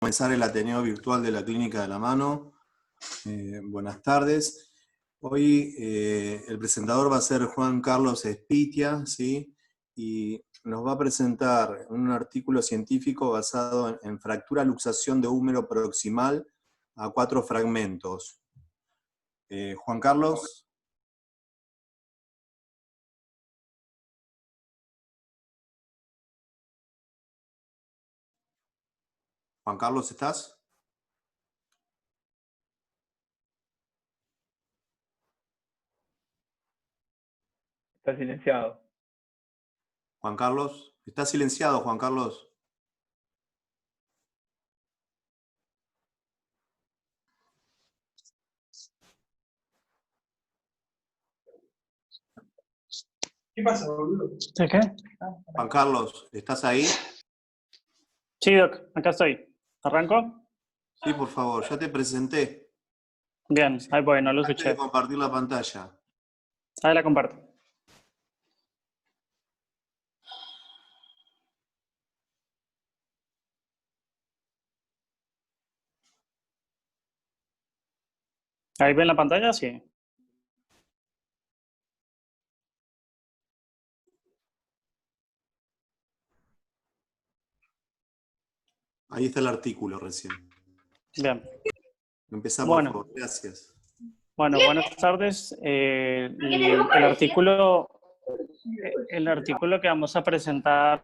Comenzar el Ateneo Virtual de la Clínica de la Mano. Buenas tardes. Hoy el presentador va a ser Juan Carlos Espitia, ¿sí? Y nos va a presentar un artículo científico basado en fractura luxación de húmero proximal a 4 fragmentos. Juan Carlos. Juan Carlos, ¿estás? Está silenciado. Juan Carlos, está silenciado, Juan Carlos. ¿Qué pasa, boludo? ¿De qué? Juan Carlos, ¿estás ahí? Sí, Doc, acá estoy. ¿Arranco? Sí, por favor, ya te presenté. Bien, ahí voy, no lo Antes de escuché. compartir la pantalla. Ahí la comparto. ¿Ahí ven la pantalla? Sí. Ahí está el artículo recién. Bien. Empezá, por Bueno. favor. Gracias. Bueno, buenas tardes. El artículo que vamos a presentar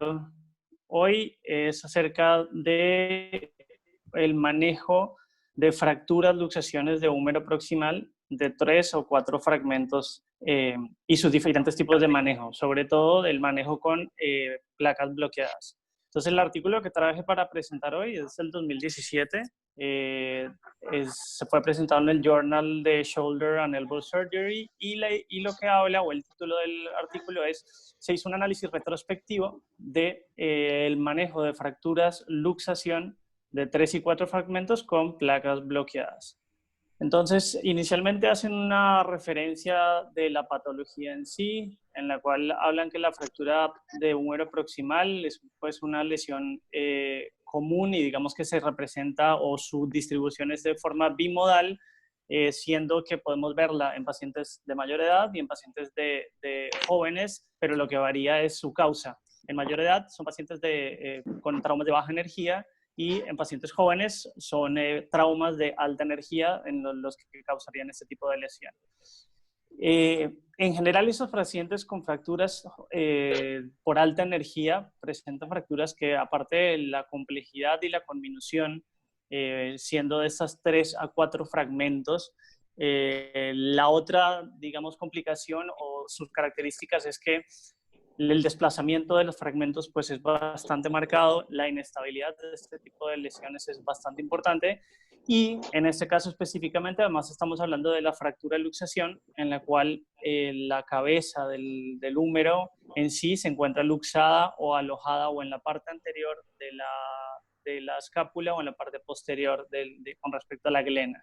hoy es acerca de el manejo de fracturas, luxaciones de húmero proximal de 3 o 4 fragmentos y sus diferentes tipos de manejo, sobre todo el manejo con placas bloqueadas. Entonces, el artículo que traje para presentar hoy es del 2017. Se fue presentado en el Journal de Shoulder and Elbow Surgery y lo que habla, o el título del artículo es: se hizo un análisis retrospectivo de el manejo de fracturas, luxación de 3 y 4 fragmentos con placas bloqueadas. Entonces, inicialmente hacen una referencia de la patología en sí, en la cual hablan que la fractura de húmero proximal es pues una lesión común y digamos que se representa o su distribución es de forma bimodal, siendo que podemos verla en pacientes de mayor edad y en pacientes de jóvenes, pero lo que varía es su causa. En mayor edad son pacientes con traumas de baja energía, y en pacientes jóvenes son traumas de alta energía en los que causarían este tipo de lesión. En general, esos pacientes con fracturas por alta energía presentan fracturas que, aparte de la complejidad y la conminución, siendo de esas 3 a 4 fragmentos, la otra, digamos, complicación o sus características es que el desplazamiento de los fragmentos pues es bastante marcado, la inestabilidad de este tipo de lesiones es bastante importante y en este caso específicamente además estamos hablando de la fractura de luxación, en la cual la cabeza del húmero en sí se encuentra luxada o alojada o en la parte anterior de la escápula o en la parte posterior con respecto a la glena.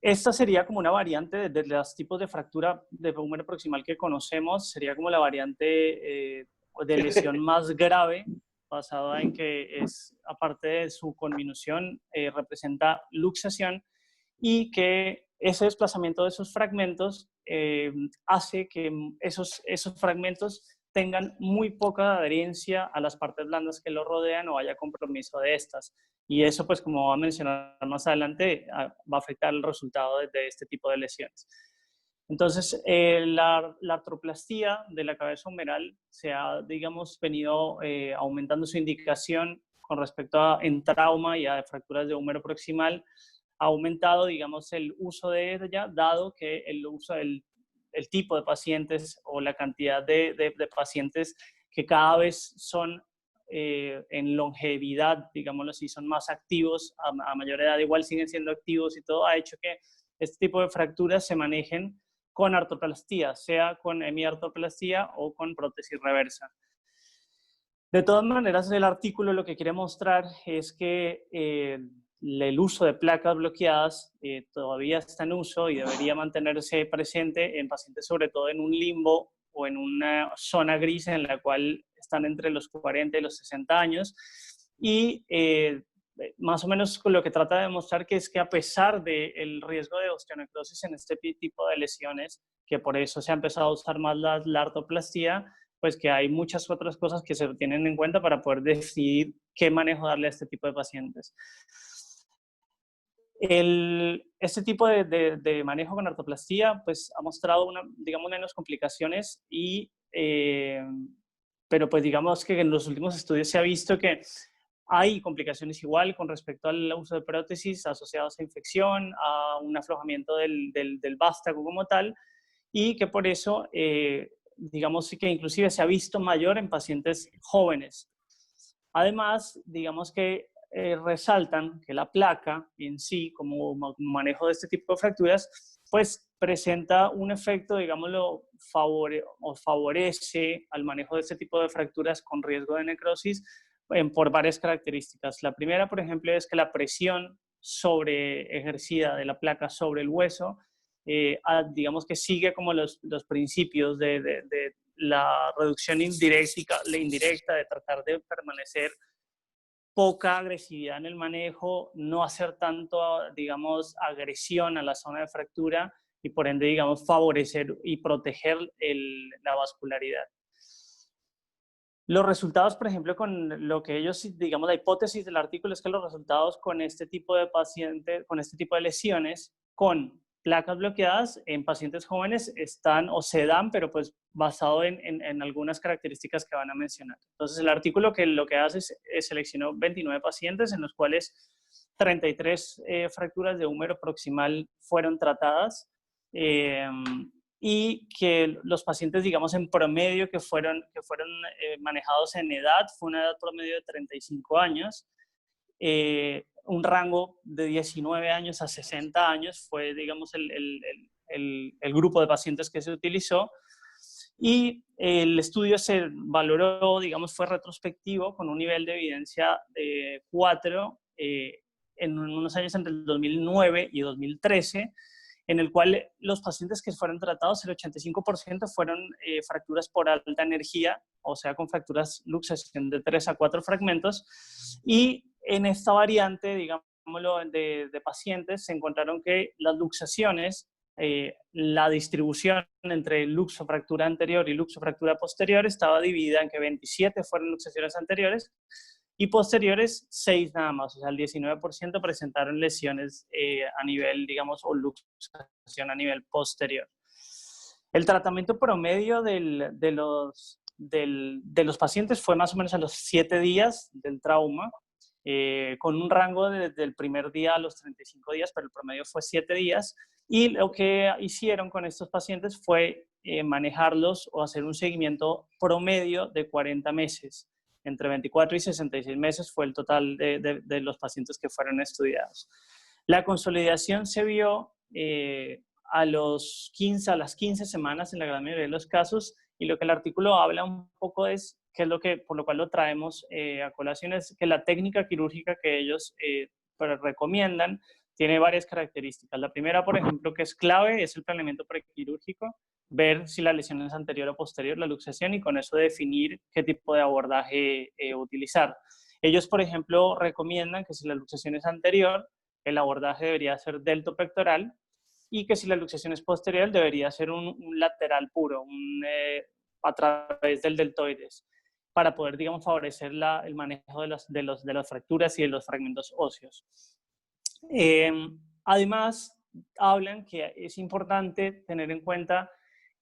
Esta sería como una variante de los tipos de fractura de húmero proximal que conocemos, sería como la variante de lesión más grave, basada en que es, aparte de su conminución, representa luxación y que ese desplazamiento de esos fragmentos hace que esos fragmentos tengan muy poca adherencia a las partes blandas que lo rodean o haya compromiso de estas. Y eso, pues como va a mencionar más adelante, va a afectar el resultado de este tipo de lesiones. Entonces, la artroplastía de la cabeza humeral se ha, digamos, venido aumentando su indicación con respecto a en trauma y a fracturas de húmero proximal. Ha aumentado, digamos, el uso de ella, dado que el tipo de pacientes o la cantidad de pacientes que cada vez son en longevidad, digámoslo así, son más activos a mayor edad, igual siguen siendo activos y todo, ha hecho que este tipo de fracturas se manejen con artroplastía, sea con hemiartroplastía o con prótesis reversa. De todas maneras, el artículo lo que quiere mostrar es que el uso de placas bloqueadas todavía está en uso y debería mantenerse presente en pacientes, sobre todo en un limbo o en una zona gris en la cual están entre los 40 y los 60 años. Y más o menos lo que trata de demostrar que es que a pesar del riesgo de osteonecrosis en este tipo de lesiones, que por eso se ha empezado a usar más la artroplastía, pues que hay muchas otras cosas que se tienen en cuenta para poder decidir qué manejo darle a este tipo de pacientes. Este tipo de manejo con artroplastía pues ha mostrado digamos, menos complicaciones, pero pues digamos que en los últimos estudios se ha visto que hay complicaciones igual con respecto al uso de prótesis asociados a infección, a un aflojamiento del vástago como tal, y que por eso, digamos que inclusive se ha visto mayor en pacientes jóvenes. Además, digamos que resaltan que la placa en sí, como manejo de este tipo de fracturas, pues presenta un efecto, digámoslo, favorece al manejo de este tipo de fracturas con riesgo de necrosis por varias características. La primera, por ejemplo, es que la presión ejercida de la placa sobre el hueso, digamos que sigue como los principios de la reducción indirecta, de tratar de permanecer poca agresividad en el manejo, no hacer tanto, digamos, agresión a la zona de fractura y por ende, digamos, favorecer y proteger la vascularidad. Los resultados, por ejemplo, con lo que ellos, digamos, la hipótesis del artículo es que los resultados con este tipo de pacientes, con este tipo de lesiones, con placas bloqueadas en pacientes jóvenes están o se dan, pero pues basado en algunas características que van a mencionar. Entonces el artículo lo que hace es seleccionó 29 pacientes en los cuales 33 fracturas de húmero proximal fueron tratadas y que los pacientes, digamos, en promedio que fueron manejados en edad, fue una edad promedio de 35 años, un rango de 19 años a 60 años fue, digamos, el grupo de pacientes que se utilizó. Y el estudio se valoró, digamos, fue retrospectivo con un nivel de evidencia de 4 en unos años entre el 2009 y 2013, en el cual los pacientes que fueron tratados, el 85% fueron fracturas por alta energía, o sea, con fracturas luxación de 3 a 4 fragmentos, y en esta variante, digámoslo, de pacientes, se encontraron que las luxaciones, la distribución entre luxofractura anterior y luxofractura posterior estaba dividida en que 27 fueron luxaciones anteriores y posteriores 6 nada más, o sea, el 19% presentaron lesiones a nivel, digamos, o luxación a nivel posterior. El tratamiento promedio de los pacientes fue más o menos a los 7 días del trauma, con un rango desde el primer día a los 35 días, pero el promedio fue 7 días. Y lo que hicieron con estos pacientes fue manejarlos o hacer un seguimiento promedio de 40 meses. Entre 24 y 66 meses fue el total de los pacientes que fueron estudiados. La consolidación se vio a las 15 semanas en la gran mayoría de los casos, y lo que el artículo habla un poco es, que es por lo cual lo traemos a colación, es que la técnica quirúrgica que ellos recomiendan tiene varias características. La primera, por ejemplo, que es clave, es el planeamiento prequirúrgico, ver si la lesión es anterior o posterior, la luxación, y con eso definir qué tipo de abordaje utilizar. Ellos, por ejemplo, recomiendan que si la luxación es anterior, el abordaje debería ser deltopectoral, y que si la luxación es posterior, debería ser un lateral puro, a través del deltoides, para poder, digamos, favorecer el manejo de las fracturas y de los fragmentos óseos. Además, hablan que es importante tener en cuenta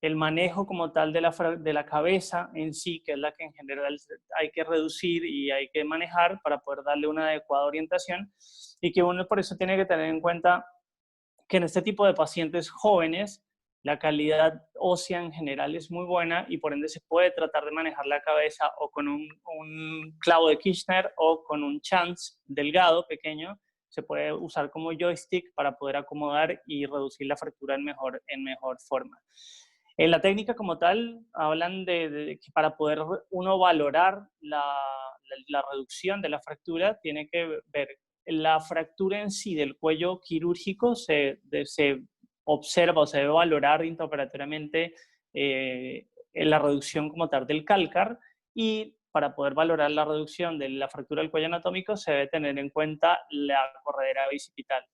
el manejo como tal de la cabeza en sí, que es la que en general hay que reducir y hay que manejar para poder darle una adecuada orientación, y que uno por eso tiene que tener en cuenta que en este tipo de pacientes jóvenes la calidad ósea en general es muy buena, y por ende se puede tratar de manejar la cabeza o con un clavo de Kirchner o con un chance delgado, pequeño. Se puede usar como joystick para poder acomodar y reducir la fractura en mejor forma. En la técnica como tal, hablan de que para poder uno valorar la reducción de la fractura, tiene que ver la fractura en sí del cuello quirúrgico, se observa o se debe valorar intraoperatoriamente la reducción como tal del cálcar, y para poder valorar la reducción de la fractura del cuello anatómico, se debe tener en cuenta la corredera bicipital.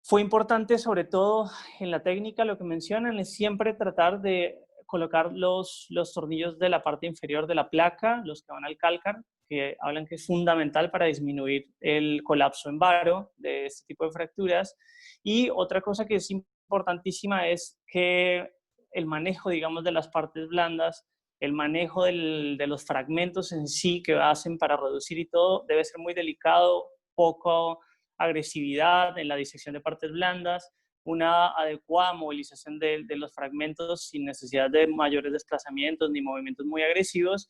Fue importante, sobre todo en la técnica, lo que mencionan es siempre tratar de colocar los tornillos de la parte inferior de la placa, los que van al cálcar, que hablan que es fundamental para disminuir el colapso en varo de este tipo de fracturas. Y otra cosa que es importantísima es que el manejo, digamos, de las partes blandas, el manejo de los fragmentos en sí que hacen para reducir y todo, debe ser muy delicado, poco agresividad en la disección de partes blandas, una adecuada movilización de los fragmentos sin necesidad de mayores desplazamientos ni movimientos muy agresivos,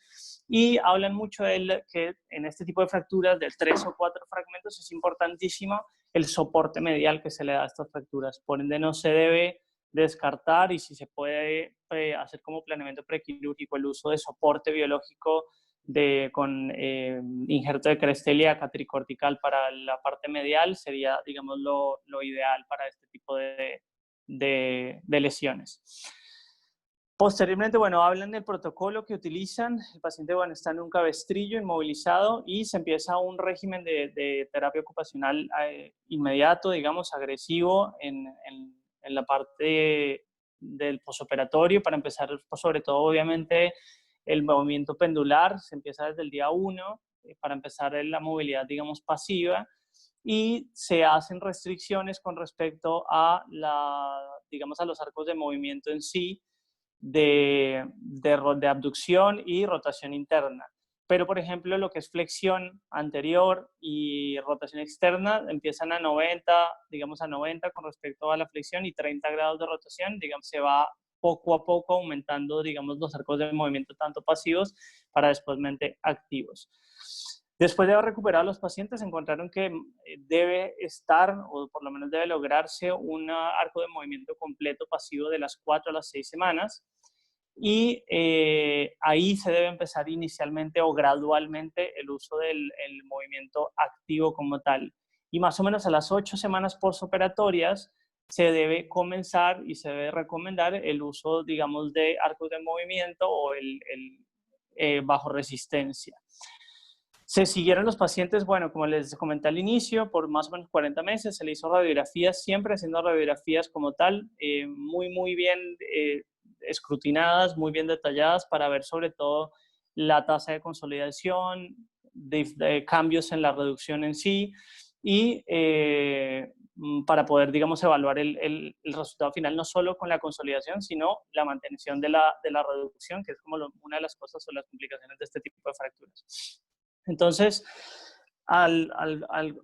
y hablan mucho de que en este tipo de fracturas de 3 o 4 fragmentos es importantísimo el soporte medial que se le da a estas fracturas. Por ende no se debe descartar, y si se puede hacer como planeamiento prequirúrgico el uso de soporte biológico con injerto de crestelia tricortical para la parte medial, sería, digamos, lo ideal para este tipo de lesiones. Posteriormente, bueno, hablan del protocolo que utilizan. El paciente, bueno, está en un cabestrillo inmovilizado y se empieza un régimen de terapia ocupacional inmediato, digamos, agresivo en la parte del posoperatorio, para empezar, sobre todo, obviamente, el movimiento pendular. Se empieza desde el día 1 para empezar la movilidad, digamos, pasiva, y se hacen restricciones con respecto a, digamos, a los arcos de movimiento en sí, de abducción y rotación interna. Pero, por ejemplo, lo que es flexión anterior y rotación externa empiezan a 90, digamos a 90 con respecto a la flexión, y 30 grados de rotación, digamos, se va poco a poco aumentando, digamos, los arcos de movimiento tanto pasivos para despuésmente activos. Después de haber recuperado a los pacientes, encontraron que debe estar, o por lo menos debe lograrse, un arco de movimiento completo pasivo de las 4 a las 6 semanas. Y ahí se debe empezar inicialmente o gradualmente el uso del movimiento activo como tal. Y más o menos a las 8 semanas postoperatorias se debe comenzar y se debe recomendar el uso, digamos, de arcos de movimiento o bajo resistencia. Se siguieron los pacientes, bueno, como les comenté al inicio, por más o menos 40 meses. Se le hizo radiografías, siempre haciendo radiografías como tal, muy bien escrutinadas, muy bien detalladas, para ver sobre todo la tasa de consolidación, de cambios en la reducción en sí, y para poder, digamos, evaluar el resultado final, no solo con la consolidación, sino la mantención de la reducción, que es como una de las cosas o las complicaciones de este tipo de fracturas. Entonces,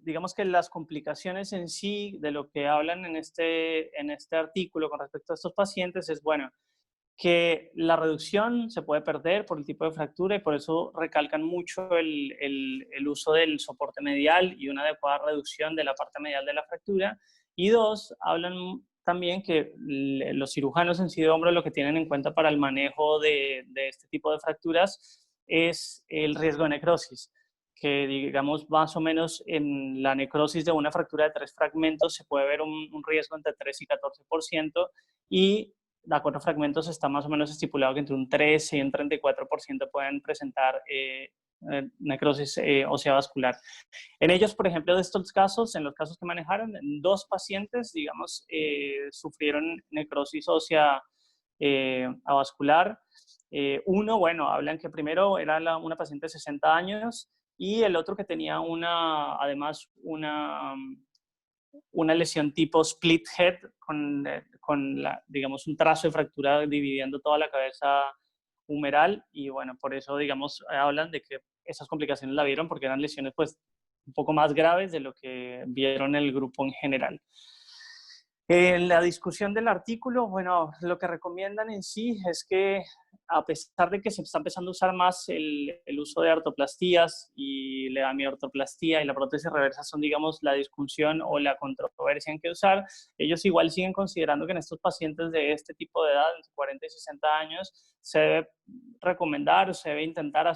digamos que las complicaciones en sí de lo que hablan en este artículo con respecto a estos pacientes es, bueno, que la reducción se puede perder por el tipo de fractura, y por eso recalcan mucho el uso del soporte medial y una adecuada reducción de la parte medial de la fractura. Y dos, hablan también que los cirujanos en sí de hombro lo que tienen en cuenta para el manejo de este tipo de fracturas es el riesgo de necrosis, que digamos más o menos en la necrosis de una fractura de 3 fragmentos se puede ver un riesgo entre 3 y 14%, y a 4 fragmentos está más o menos estipulado que entre un 13 y un 34% pueden presentar necrosis ósea vascular. En ellos, por ejemplo, de estos casos, en los casos que manejaron, 2 pacientes, digamos, sufrieron necrosis ósea avascular. Uno, bueno, hablan que primero era una paciente de 60 años, y el otro que tenía además una lesión tipo split head con digamos, un trazo de fractura dividiendo toda la cabeza humeral, y bueno, por eso, digamos, hablan de que esas complicaciones la vieron porque eran lesiones pues un poco más graves de lo que vieron el grupo en general. En la discusión del artículo, bueno, lo que recomiendan en sí es que, a pesar de que se está empezando a usar más el uso de artroplastías, y la amioartroplastía y la prótesis reversa son, digamos, la discusión o la controversia en qué usar, ellos igual siguen considerando que en estos pacientes de este tipo de edad, entre 40 y 60 años, se debe recomendar o se debe intentar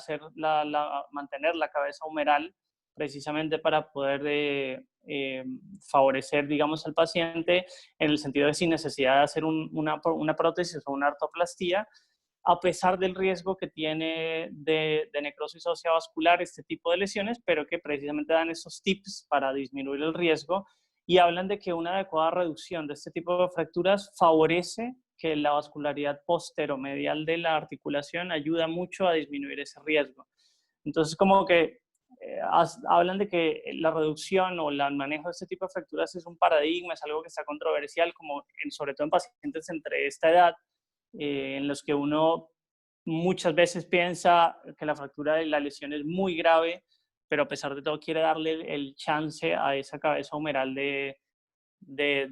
mantener la cabeza humeral, precisamente para poder favorecer, digamos, al paciente en el sentido de sin necesidad de hacer una prótesis o una artroplastía, a pesar del riesgo que tiene de necrosis ósea vascular este tipo de lesiones, pero que precisamente dan esos tips para disminuir el riesgo y hablan de que una adecuada reducción de este tipo de fracturas favorece que la vascularidad posteromedial de la articulación ayuda mucho a disminuir ese riesgo. Entonces, como que hablan de que la reducción o el manejo de este tipo de fracturas es un paradigma, es algo que está controversial, como sobre todo en pacientes entre esta edad, en los que uno muchas veces piensa que la fractura de la lesión es muy grave, pero a pesar de todo quiere darle el chance a esa cabeza humeral de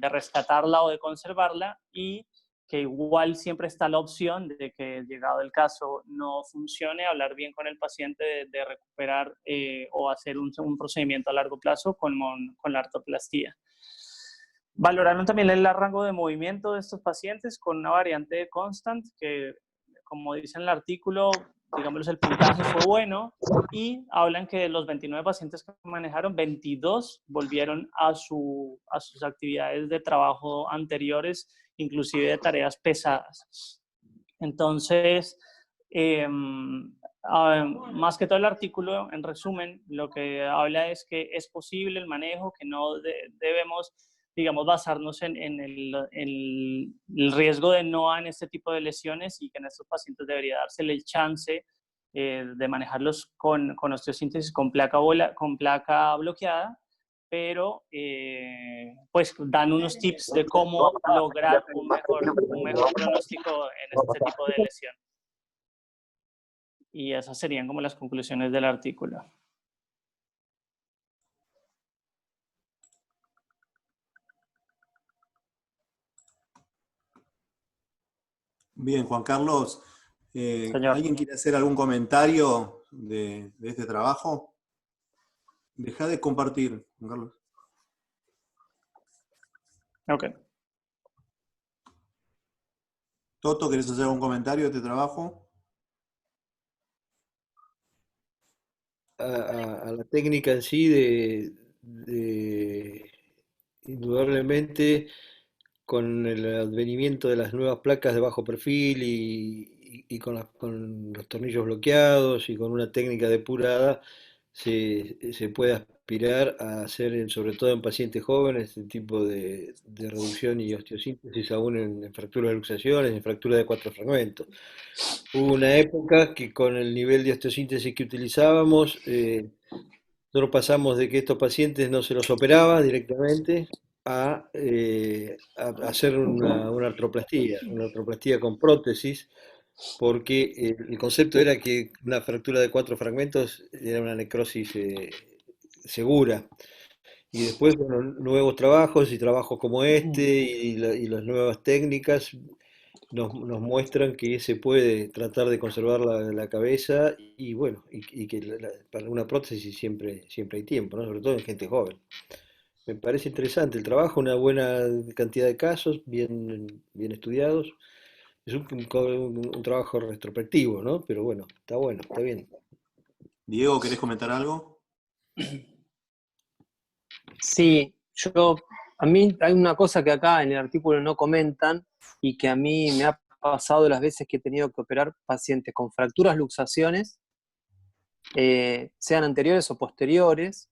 rescatarla o de conservarla, y que igual siempre está la opción de que, llegado el caso, no funcione, hablar bien con el paciente de recuperar o hacer un procedimiento a largo plazo con la artroplastía. Valoraron también el rango de movimiento de estos pacientes con una variante de Constant, que, como dice en el artículo, digamos, el puntaje fue bueno, y hablan que de los 29 pacientes que manejaron, 22 volvieron a sus actividades de trabajo anteriores, inclusive de tareas pesadas. Entonces, más que todo el artículo, en resumen, lo que habla es que es posible el manejo, que no debemos, digamos, basarnos en el riesgo de NOA en este tipo de lesiones, y que en estos pacientes debería dársele el chance de manejarlos con osteosíntesis con placa bloqueada, pero pues dan unos tips de cómo lograr un mejor pronóstico en este tipo de lesión. Y esas serían como las conclusiones del artículo. Bien, Juan Carlos, ¿alguien quiere hacer algún comentario de este trabajo? Deja de compartir, Juan Carlos. Ok. Toto, ¿querés hacer algún comentario de este trabajo? A la técnica en sí indudablemente con el advenimiento de las nuevas placas de bajo perfil y con los tornillos bloqueados y con una técnica depurada, se puede aspirar a hacer, sobre todo en pacientes jóvenes, este tipo de reducción y osteosíntesis aún en fracturas de luxaciones, en fracturas de 4 fragmentos. Hubo una época que con el nivel de osteosíntesis que utilizábamos, nosotros pasamos de que estos pacientes no se los operaba directamente a hacer una artroplastía con prótesis, porque el concepto era que una fractura de 4 fragmentos era una necrosis segura. Y después, bueno, nuevos trabajos y trabajos como este y las nuevas técnicas nos muestran que se puede tratar de conservar la cabeza y bueno, y que para una prótesis siempre hay tiempo, ¿no? Sobre todo en gente joven. Me parece interesante el trabajo, una buena cantidad de casos, bien estudiados. Es un trabajo retrospectivo, ¿no? Pero bueno, está bien. Diego, ¿querés comentar algo? Sí, a mí hay una cosa que acá en el artículo no comentan y que a mí me ha pasado las veces que he tenido que operar pacientes con fracturas luxaciones, sean anteriores o posteriores,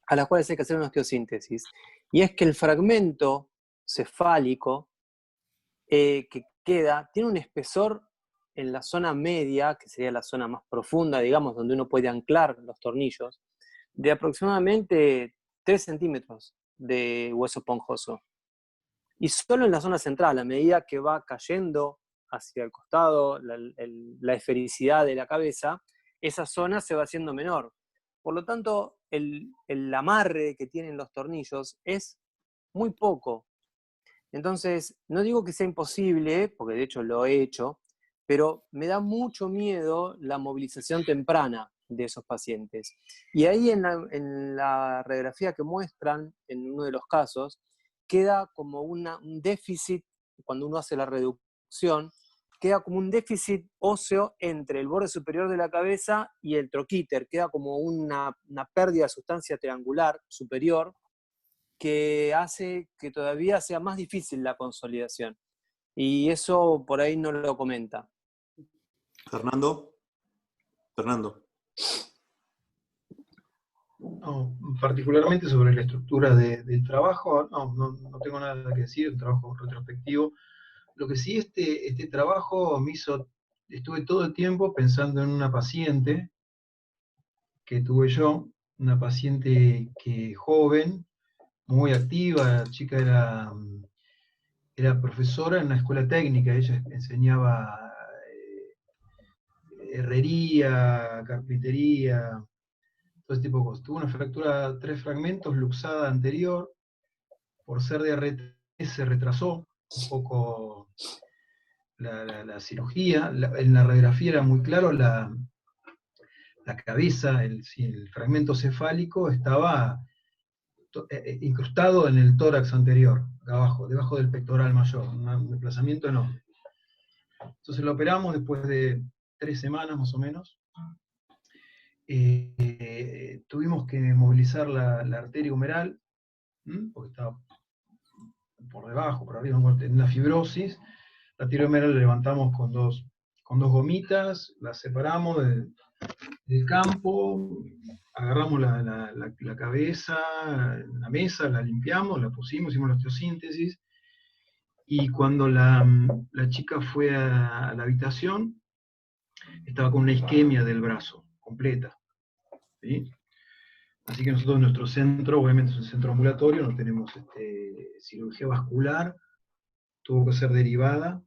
a las cuales hay que hacer una osteosíntesis. Y es que el fragmento cefálico que queda tiene un espesor en la zona media, que sería la zona más profunda, digamos, donde uno puede anclar los tornillos, de aproximadamente 3 centímetros de hueso esponjoso. Y solo en la zona central, a medida que va cayendo hacia el costado la esfericidad de la cabeza, esa zona se va haciendo menor. Por lo tanto, el amarre que tienen los tornillos es muy poco. Entonces, no digo que sea imposible, porque de hecho lo he hecho, pero me da mucho miedo la movilización temprana de esos pacientes. Y ahí en la radiografía que muestran, en uno de los casos, queda como un déficit, cuando uno hace la reducción, queda como un déficit óseo entre el borde superior de la cabeza y el troquíter, queda como una pérdida de sustancia triangular superior, que hace que todavía sea más difícil la consolidación. Y eso por ahí no lo comenta. Fernando. No, particularmente sobre la estructura del trabajo, no tengo nada que decir, un trabajo retrospectivo. Lo que sí, este trabajo me hizo, estuve todo el tiempo pensando en una paciente que tuve yo, una paciente que joven, muy activa, la chica era profesora en una escuela técnica, ella enseñaba herrería, carpintería, todo ese tipo de cosas. Tuvo una fractura, 3 fragmentos, luxada anterior, por ser de RT se retrasó un poco la cirugía, en la radiografía era muy claro, la cabeza, el fragmento cefálico estaba incrustado en el tórax anterior, abajo, debajo del pectoral mayor, un desplazamiento enorme. Entonces lo operamos después de 3 semanas más o menos. Tuvimos que movilizar la arteria humeral, porque estaba por debajo, por arriba, en una fibrosis. La arteria humeral la levantamos con dos gomitas, la separamos del campo, agarramos la cabeza, la mesa, la limpiamos, la pusimos, hicimos la osteosíntesis, y cuando la chica fue a la habitación, estaba con una isquemia del brazo, completa. ¿Sí? Así que nosotros en nuestro centro, obviamente es un centro ambulatorio, no tenemos cirugía vascular, tuvo que ser derivada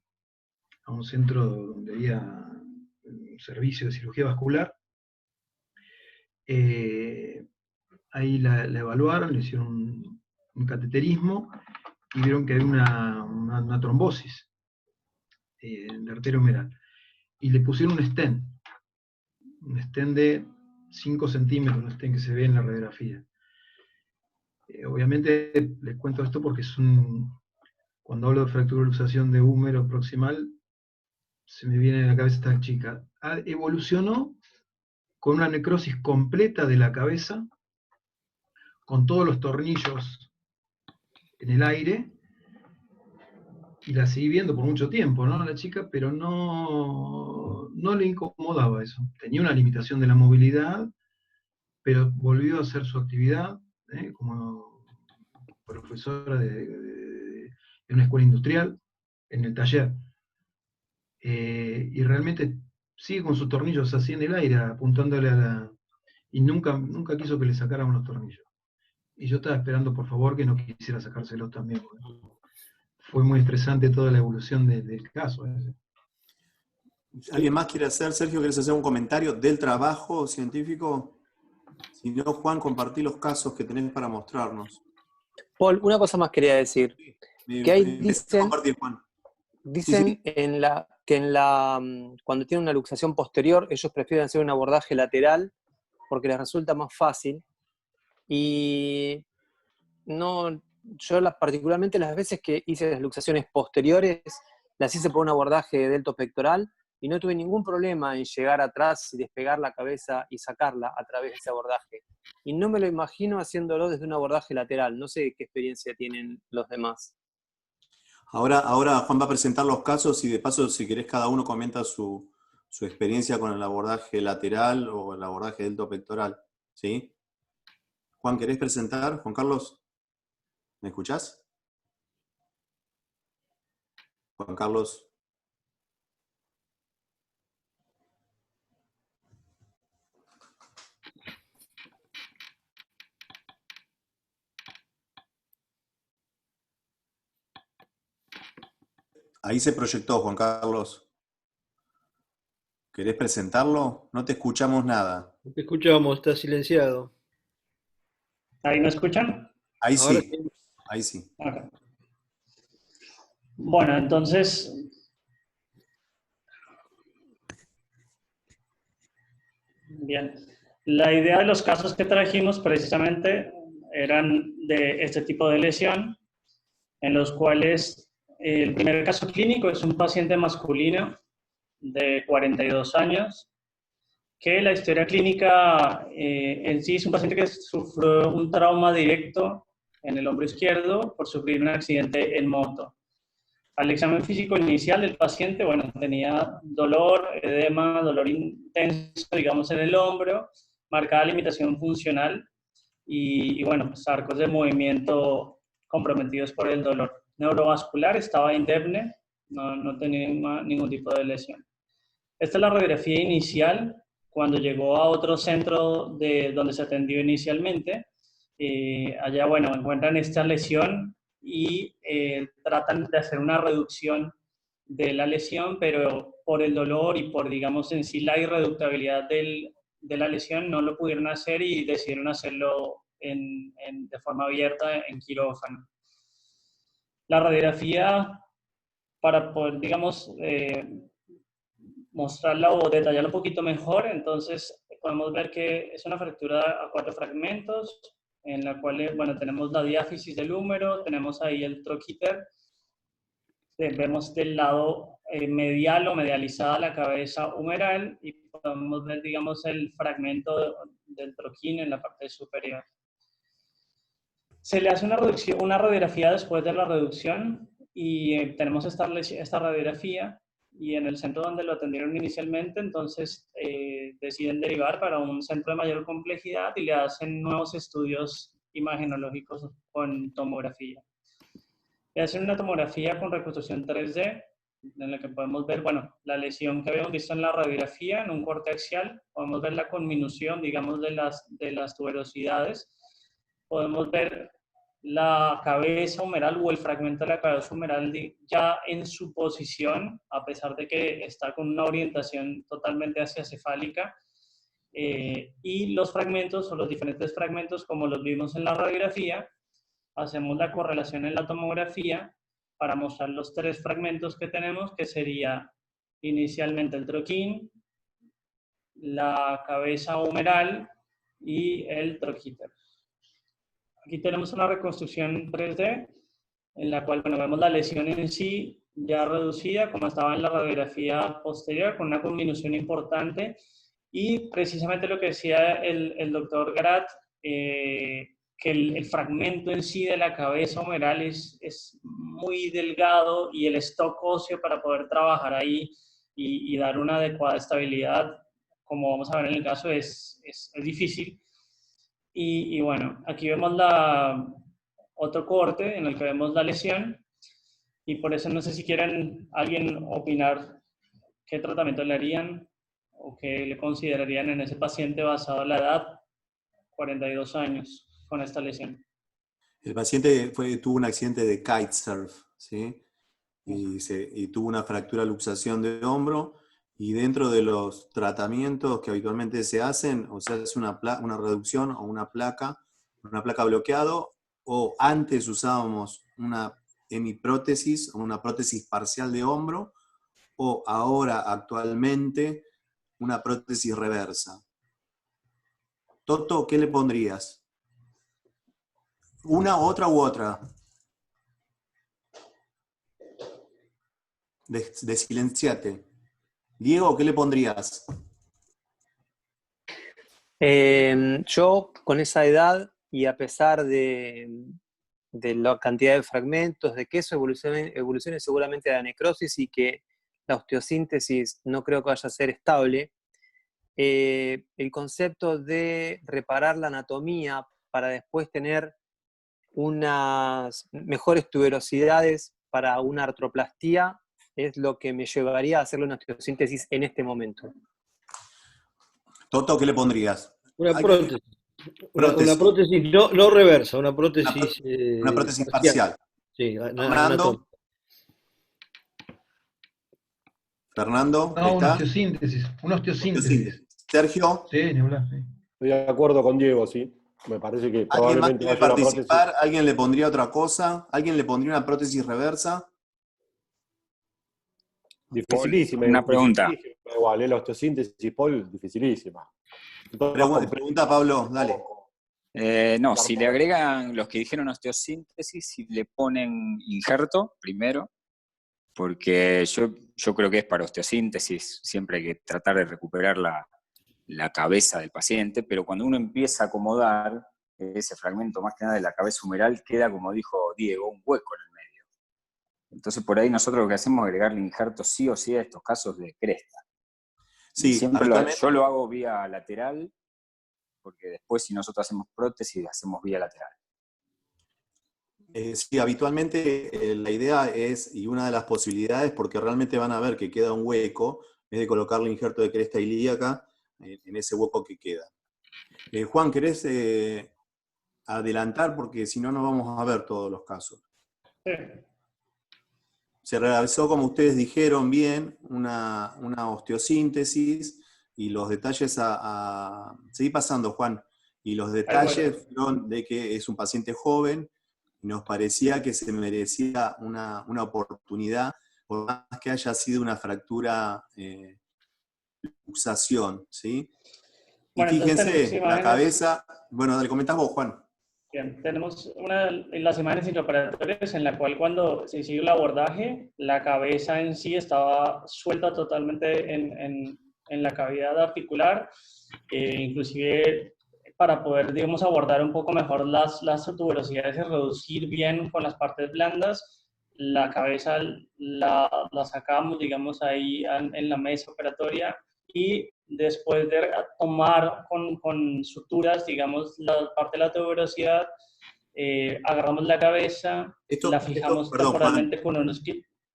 a un centro donde había un servicio de cirugía vascular. Ahí la evaluaron, le hicieron un cateterismo y vieron que había una trombosis de arteria humeral. Y le pusieron un stent de 5 centímetros, un stent que se ve en la radiografía. Obviamente les cuento esto porque cuando hablo de fractura de luxación de húmero proximal, se me viene a la cabeza esta chica. Evolucionó con una necrosis completa de la cabeza, con todos los tornillos en el aire, y la seguí viendo por mucho tiempo, ¿no? La chica, pero no le incomodaba eso. Tenía una limitación de la movilidad, pero volvió a hacer su actividad como profesora de una escuela industrial, en el taller. Y realmente sigue con sus tornillos así en el aire, apuntándole y nunca quiso que le sacáramos los tornillos. Y yo estaba esperando, por favor, que no quisiera sacárselos también. Fue muy estresante toda la evolución del caso. ¿Alguien más quiere hacer? Sergio, ¿quieres hacer un comentario del trabajo científico? Si no, Juan, compartí los casos que tenés para mostrarnos. Paul, una cosa más quería decir. Que ahí dicen, compartir, Juan. Dicen Sí. Cuando tienen una luxación posterior, ellos prefieren hacer un abordaje lateral porque les resulta más fácil. Y yo particularmente las veces que hice las luxaciones posteriores, las hice por un abordaje deltopectoral y no tuve ningún problema en llegar atrás y despegar la cabeza y sacarla a través de ese abordaje. Y no me lo imagino haciéndolo desde un abordaje lateral. No sé qué experiencia tienen los demás. Ahora Juan va a presentar los casos y de paso, si querés, cada uno comenta su experiencia con el abordaje lateral o el abordaje deltopectoral. ¿Sí? Juan, ¿querés presentar? Juan Carlos, ¿me escuchás? Juan Carlos. Ahí se proyectó, Juan Carlos. ¿Querés presentarlo? No te escuchamos nada. No te escuchamos, está silenciado. ¿Ahí me escuchan? Ahí Ahora sí, ahí sí. Okay. Bueno, entonces, bien. La idea de los casos que trajimos precisamente eran de este tipo de lesión, en los cuales el primer caso clínico es un paciente masculino de 42 años, que la historia clínica en sí es un paciente que sufrió un trauma directo en el hombro izquierdo por sufrir un accidente en moto. Al examen físico inicial del paciente, bueno, tenía dolor, edema, dolor intenso, digamos, en el hombro, marcada limitación funcional y bueno, pues arcos de movimiento comprometidos por el dolor. Neurovascular estaba indemne, no tenía ningún tipo de lesión. Esta es la radiografía inicial cuando llegó a otro centro donde se atendió inicialmente. Allá, bueno, encuentran esta lesión y tratan de hacer una reducción de la lesión, pero por el dolor y por, digamos, en sí la irreductibilidad de la lesión no lo pudieron hacer y decidieron hacerlo de forma abierta en quirófano. La radiografía, para poder, digamos, mostrarla o detallarla un poquito mejor, entonces podemos ver que es una fractura a 4 fragmentos, en la cual, bueno, tenemos la diáfisis del húmero, tenemos ahí el troquíter, vemos del lado medial o medializada la cabeza humeral y podemos ver, digamos, el fragmento del troquín en la parte superior. Se le hace una radiografía después de la reducción y tenemos esta radiografía y en el centro donde lo atendieron inicialmente, entonces deciden derivar para un centro de mayor complejidad y le hacen nuevos estudios imagenológicos con tomografía. Le hacen una tomografía con reconstrucción 3D, en la que podemos ver, bueno, la lesión que habíamos visto en la radiografía, en un corte axial, podemos ver la conminución, digamos, de las tuberosidades, podemos ver la cabeza humeral o el fragmento de la cabeza humeral ya en su posición, a pesar de que está con una orientación totalmente hacia cefálica, y los fragmentos o los diferentes fragmentos, como los vimos en la radiografía, hacemos la correlación en la tomografía para mostrar los 3 fragmentos que tenemos, que sería inicialmente el troquín, la cabeza humeral y el troquíter. Aquí tenemos una reconstrucción 3D, en la cual, bueno, vemos la lesión en sí ya reducida, como estaba en la radiografía posterior, con una conminución importante, y precisamente lo que decía el doctor Garat, que el fragmento en sí de la cabeza humeral es muy delgado y el stock óseo para poder trabajar ahí y dar una adecuada estabilidad, como vamos a ver en el caso, es difícil. Y bueno, aquí vemos otro corte en el que vemos la lesión y por eso no sé si quieren alguien opinar qué tratamiento le harían o qué le considerarían en ese paciente basado en la edad, 42 años, con esta lesión. El paciente tuvo un accidente de kitesurf, ¿sí? Y tuvo una fractura luxación de hombro, y dentro de los tratamientos que habitualmente se hacen, o sea, es una reducción o una placa bloqueado, o antes usábamos una hemiprótesis o una prótesis parcial de hombro, o ahora actualmente una prótesis reversa. Toto, ¿qué le pondrías? ¿Una, otra u otra? Desilenciate. Diego, ¿qué le pondrías? Yo, con esa edad, y a pesar de la cantidad de fragmentos, de que eso evolucione seguramente a la necrosis y que la osteosíntesis no creo que vaya a ser estable, el concepto de reparar la anatomía para después tener unas mejores tuberosidades para una artroplastía es lo que me llevaría a hacerle una osteosíntesis en este momento. Toto, ¿qué le pondrías? Una prótesis. Una prótesis no reversa, una prótesis, una prótesis parcial. Sí, Fernando, No, una osteosíntesis. Sergio. Sí, ni hablar, sí. Estoy de acuerdo con Diego, sí. Me parece que ¿Alguien más probablemente quiere haya una participar? prótesis. ¿Alguien le pondría otra cosa? ¿Alguien le pondría una prótesis reversa? Dificilísima. Una pregunta. Dificilísima igual, la osteosíntesis, Paul, dificilísima. Pregunta, Pablo, dale. No, si le agregan los que dijeron osteosíntesis, si le ponen injerto primero, porque yo creo que es para osteosíntesis, siempre hay que tratar de recuperar la cabeza del paciente, pero cuando uno empieza a acomodar ese fragmento más que nada de la cabeza humeral, queda, como dijo Diego, un hueco en el medio. Entonces por ahí nosotros lo que hacemos es agregarle injertos sí o sí a estos casos de cresta. Sí, Siempre habitualmente, yo lo hago vía lateral, porque después si nosotros hacemos prótesis, hacemos vía lateral. sí, habitualmente la idea es, y una de las posibilidades, porque realmente van a ver que queda un hueco, es de colocarle injerto de cresta ilíaca en ese hueco que queda. Juan, ¿querés adelantar? Porque si no, no vamos a ver todos los casos. Sí. Se realizó, como ustedes dijeron bien, una osteosíntesis y los detalles Seguí pasando, Juan. Y los detalles fueron de que es un paciente joven y nos parecía que se merecía una oportunidad, por más que haya sido una fractura luxación, ¿sí? Y Bueno, entonces tenemos fíjense, la imágenes. cabeza... Bueno, le comentás vos, Juan. Bien, tenemos una de las imágenes intraoperatorias en la cual cuando se hizo el abordaje, la cabeza en sí estaba suelta totalmente en la cavidad articular, inclusive para poder, digamos, abordar un poco mejor las tuberosidades y reducir bien con las partes blandas, la cabeza la sacamos, digamos, ahí en la mesa operatoria y después de tomar con suturas, digamos, la parte de la tuberosidad, agarramos la cabeza, la fijamos Perdón, temporalmente con unos...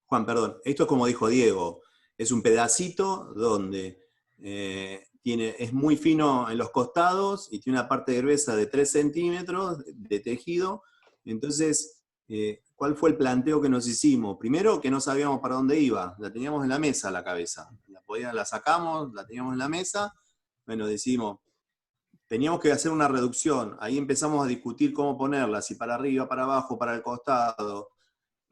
Juan, perdón. Esto es como dijo Diego, es un pedacito donde es muy fino en los costados y tiene una parte gruesa de 3 centímetros de tejido. Entonces, ¿cuál fue el planteo que nos hicimos? Primero, que no sabíamos para dónde iba. La teníamos en la mesa la cabeza. La sacamos, la teníamos en la mesa. Bueno, decidimos, teníamos que hacer una reducción. Ahí empezamos a discutir cómo ponerla, si para arriba, para abajo, para el costado.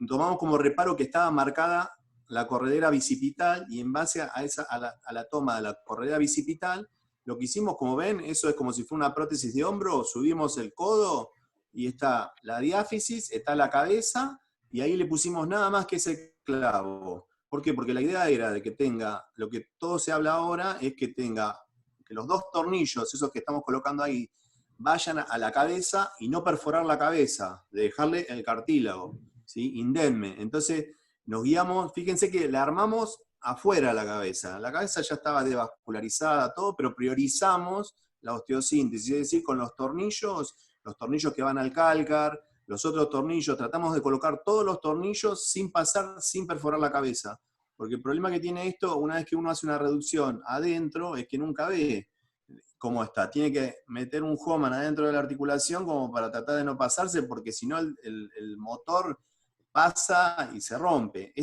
Tomamos como reparo que estaba marcada la corredera bicipital y en base a la toma de la corredera bicipital, lo que hicimos, como ven, eso es como si fuera una prótesis de hombro, subimos el codo y está la diáfisis, está la cabeza y ahí le pusimos nada más que ese clavo. ¿Por qué? Porque la idea era de que tenga, lo que todo se habla ahora es que tenga, que los 2 tornillos, esos que estamos colocando ahí, vayan a la cabeza y no perforar la cabeza, de dejarle el cartílago. ¿Sí? Indemne. Entonces nos guiamos, fíjense que la armamos afuera la cabeza ya estaba devascularizada, todo, pero priorizamos la osteosíntesis, es decir, con los tornillos que van al cálcar, los otros tornillos, tratamos de colocar todos los tornillos sin perforar la cabeza, porque el problema que tiene esto, una vez que uno hace una reducción adentro, es que nunca ve cómo está, tiene que meter un Hohmann adentro de la articulación como para tratar de no pasarse, porque si no el motor pasa y se rompe.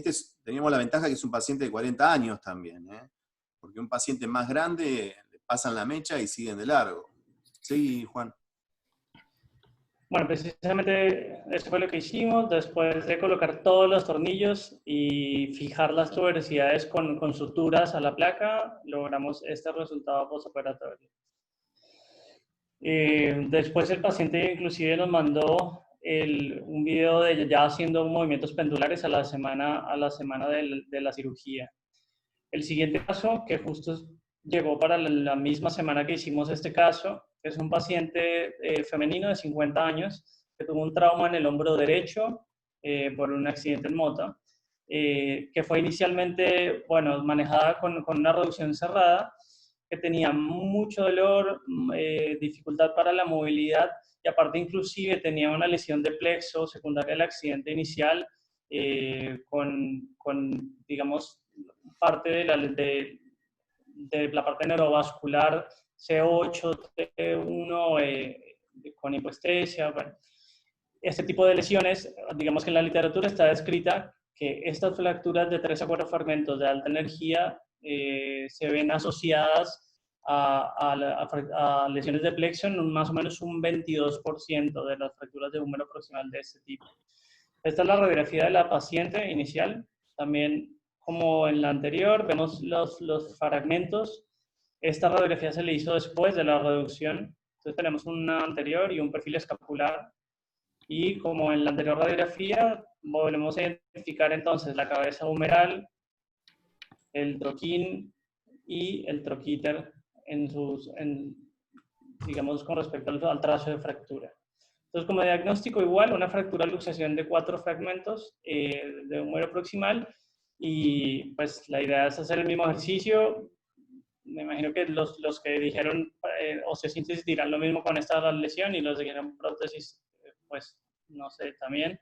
Teníamos la ventaja que es un paciente de 40 años también, porque un paciente más grande le pasan la mecha y siguen de largo. Sí, Juan. Bueno, precisamente eso fue lo que hicimos. Después de colocar todos los tornillos y fijar las tuberosidades con suturas a la placa, logramos este resultado postoperatorio. Después el paciente inclusive nos mandó un video de ya haciendo movimientos pendulares a la semana de la cirugía. El siguiente caso, que justo llegó para la misma semana que hicimos este caso, es un paciente femenino de 50 años que tuvo un trauma en el hombro derecho por un accidente en moto, que fue inicialmente, bueno, manejada con una reducción cerrada, que tenía mucho dolor, dificultad para la movilidad y aparte inclusive tenía una lesión de plexo secundaria al accidente inicial con, digamos, parte de la parte neurovascular C8, T1, con hipoestesia. Bueno, este tipo de lesiones, digamos que en la literatura está descrita que estas fracturas de 3 a 4 fragmentos de alta energía se ven asociadas a lesiones de plexo en más o menos un 22% de las fracturas de húmero proximal de este tipo. Esta es la radiografía de la paciente inicial. También, como en la anterior, vemos los fragmentos. Esta radiografía se le hizo después de la reducción. Entonces tenemos una anterior y un perfil escapular. Y como en la anterior radiografía, volvemos a identificar entonces la cabeza humeral, el troquín y el troquíter digamos, con respecto al trazo de fractura. Entonces, como diagnóstico igual, una fractura luxación de 4 fragmentos de húmero proximal, y pues la idea es hacer el mismo ejercicio. Me imagino que los que dijeron osteosíntesis dirán lo mismo con esta lesión, y los que dijeron prótesis, pues no sé, también.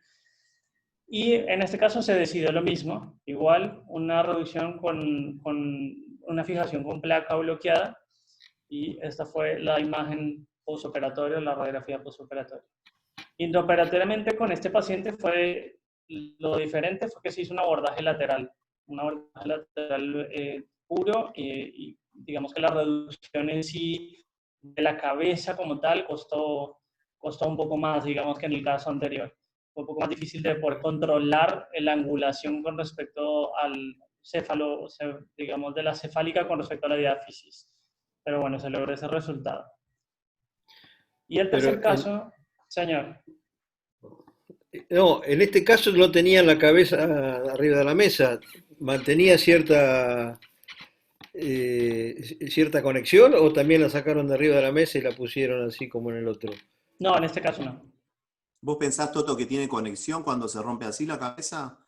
Y en este caso se decidió lo mismo, igual una reducción con una fijación con placa bloqueada, y esta fue la imagen postoperatoria, la radiografía postoperatoria. Intraoperatoriamente con este paciente lo diferente fue que se hizo un abordaje lateral puro, y digamos que la reducción en sí de la cabeza como tal costó un poco más, digamos, que en el caso anterior. Fue un poco más difícil de poder controlar la angulación con respecto al céfalo, digamos, de la cefálica con respecto a la diáfisis. Pero bueno, se logró ese resultado. Y el tercer caso, señor. No, en este caso no tenía la cabeza arriba de la mesa, mantenía cierta conexión, o también la sacaron de arriba de la mesa y la pusieron así como en el otro. No, en este caso no. ¿Vos pensás, Toto, que tiene conexión cuando se rompe así la cabeza?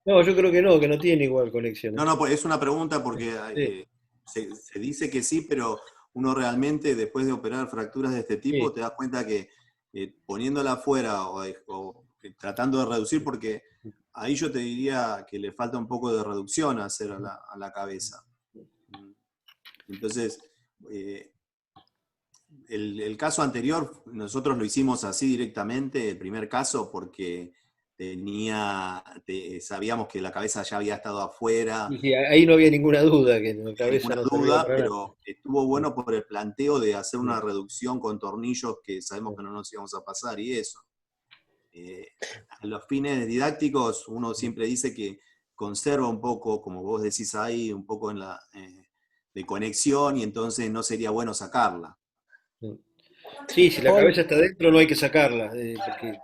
No, yo creo que no tiene igual conexión. No, pues es una pregunta porque Sí. se dice que sí, pero uno realmente después de operar fracturas de este tipo Sí. te das cuenta que poniéndola afuera o tratando de reducir, porque ahí yo te diría que le falta un poco de reducción a hacer a la cabeza. Entonces, el caso anterior, nosotros lo hicimos así directamente, el primer caso, porque sabíamos que la cabeza ya había estado afuera. Sí, ahí no había ninguna duda que la cabeza Ninguna no servía duda, para nada. pero estuvo bueno por el planteo de hacer una reducción con tornillos que sabemos que no nos íbamos a pasar, y eso. A los fines didácticos, uno siempre dice que conserva un poco, como vos decís ahí, un poco de conexión, y entonces no sería bueno sacarla. Sí, si la Paul, cabeza está dentro no hay que sacarla, porque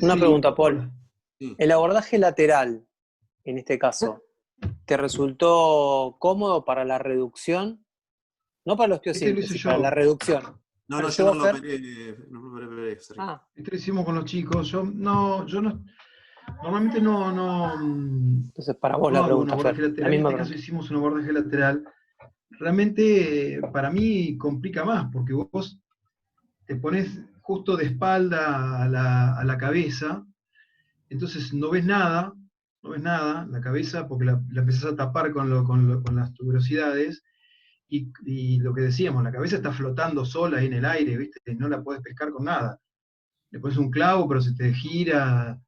una Sí, pregunta, Paul. Sí. El abordaje lateral, en este caso, ¿te resultó cómodo para la reducción? No para la Este lo hice osteosíntesis, para la yo. reducción. No, Pero yo no lo Fer, operé, Sergio. ah, Este lo hicimos con los chicos. Yo no, normalmente no entonces para vos la hago un pregunta, abordaje Fer. La lateral. En misma este caso pregunta. hicimos un abordaje lateral. Realmente para mí complica más, porque vos te pones justo de espalda a la cabeza, entonces no ves nada, la cabeza, porque la empezás a tapar con las tuberosidades, y lo que decíamos, la cabeza está flotando sola ahí en el aire, ¿viste? No la podés pescar con nada. Le pones un clavo, pero se te gira.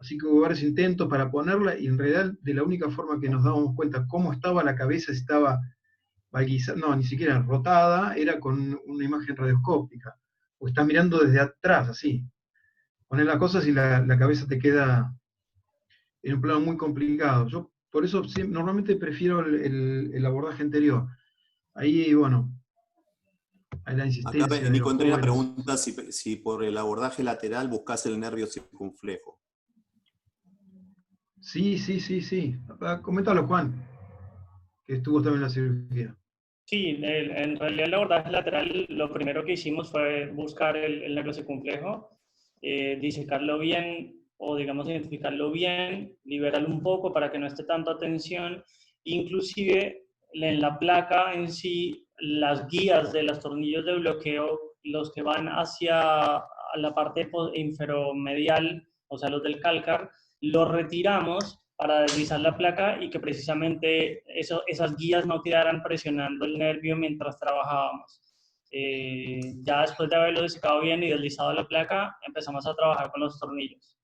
Así que hubo varios intentos para ponerla, y en realidad de la única forma que nos dábamos cuenta cómo estaba la cabeza, si estaba no, ni siquiera rotada, era con una imagen radioscópica. O estás mirando desde atrás, así. Pones las cosas y la cabeza te queda en un plano muy complicado. Yo por eso normalmente prefiero el abordaje anterior. Ahí, bueno, hay la Acá insistencia de Nico los Entrena jóvenes. pregunta si por el abordaje lateral buscas el nervio circunflejo. Sí. Coméntalo, Juan, que estuvo también en la cirugía. Sí, en realidad el abordaje lateral, lo primero que hicimos fue buscar el nervio circunflejo, disecarlo bien, o digamos identificarlo bien, liberarlo un poco para que no esté tanta tensión. Inclusive en la placa en sí, las guías de los tornillos de bloqueo, los que van hacia la parte inferomedial, o sea, los del cálcar, los retiramos para deslizar la placa, y que precisamente esas guías no quedaran presionando el nervio mientras trabajábamos. Ya después de haberlo desecado bien y deslizado la placa, empezamos a trabajar con los tornillos.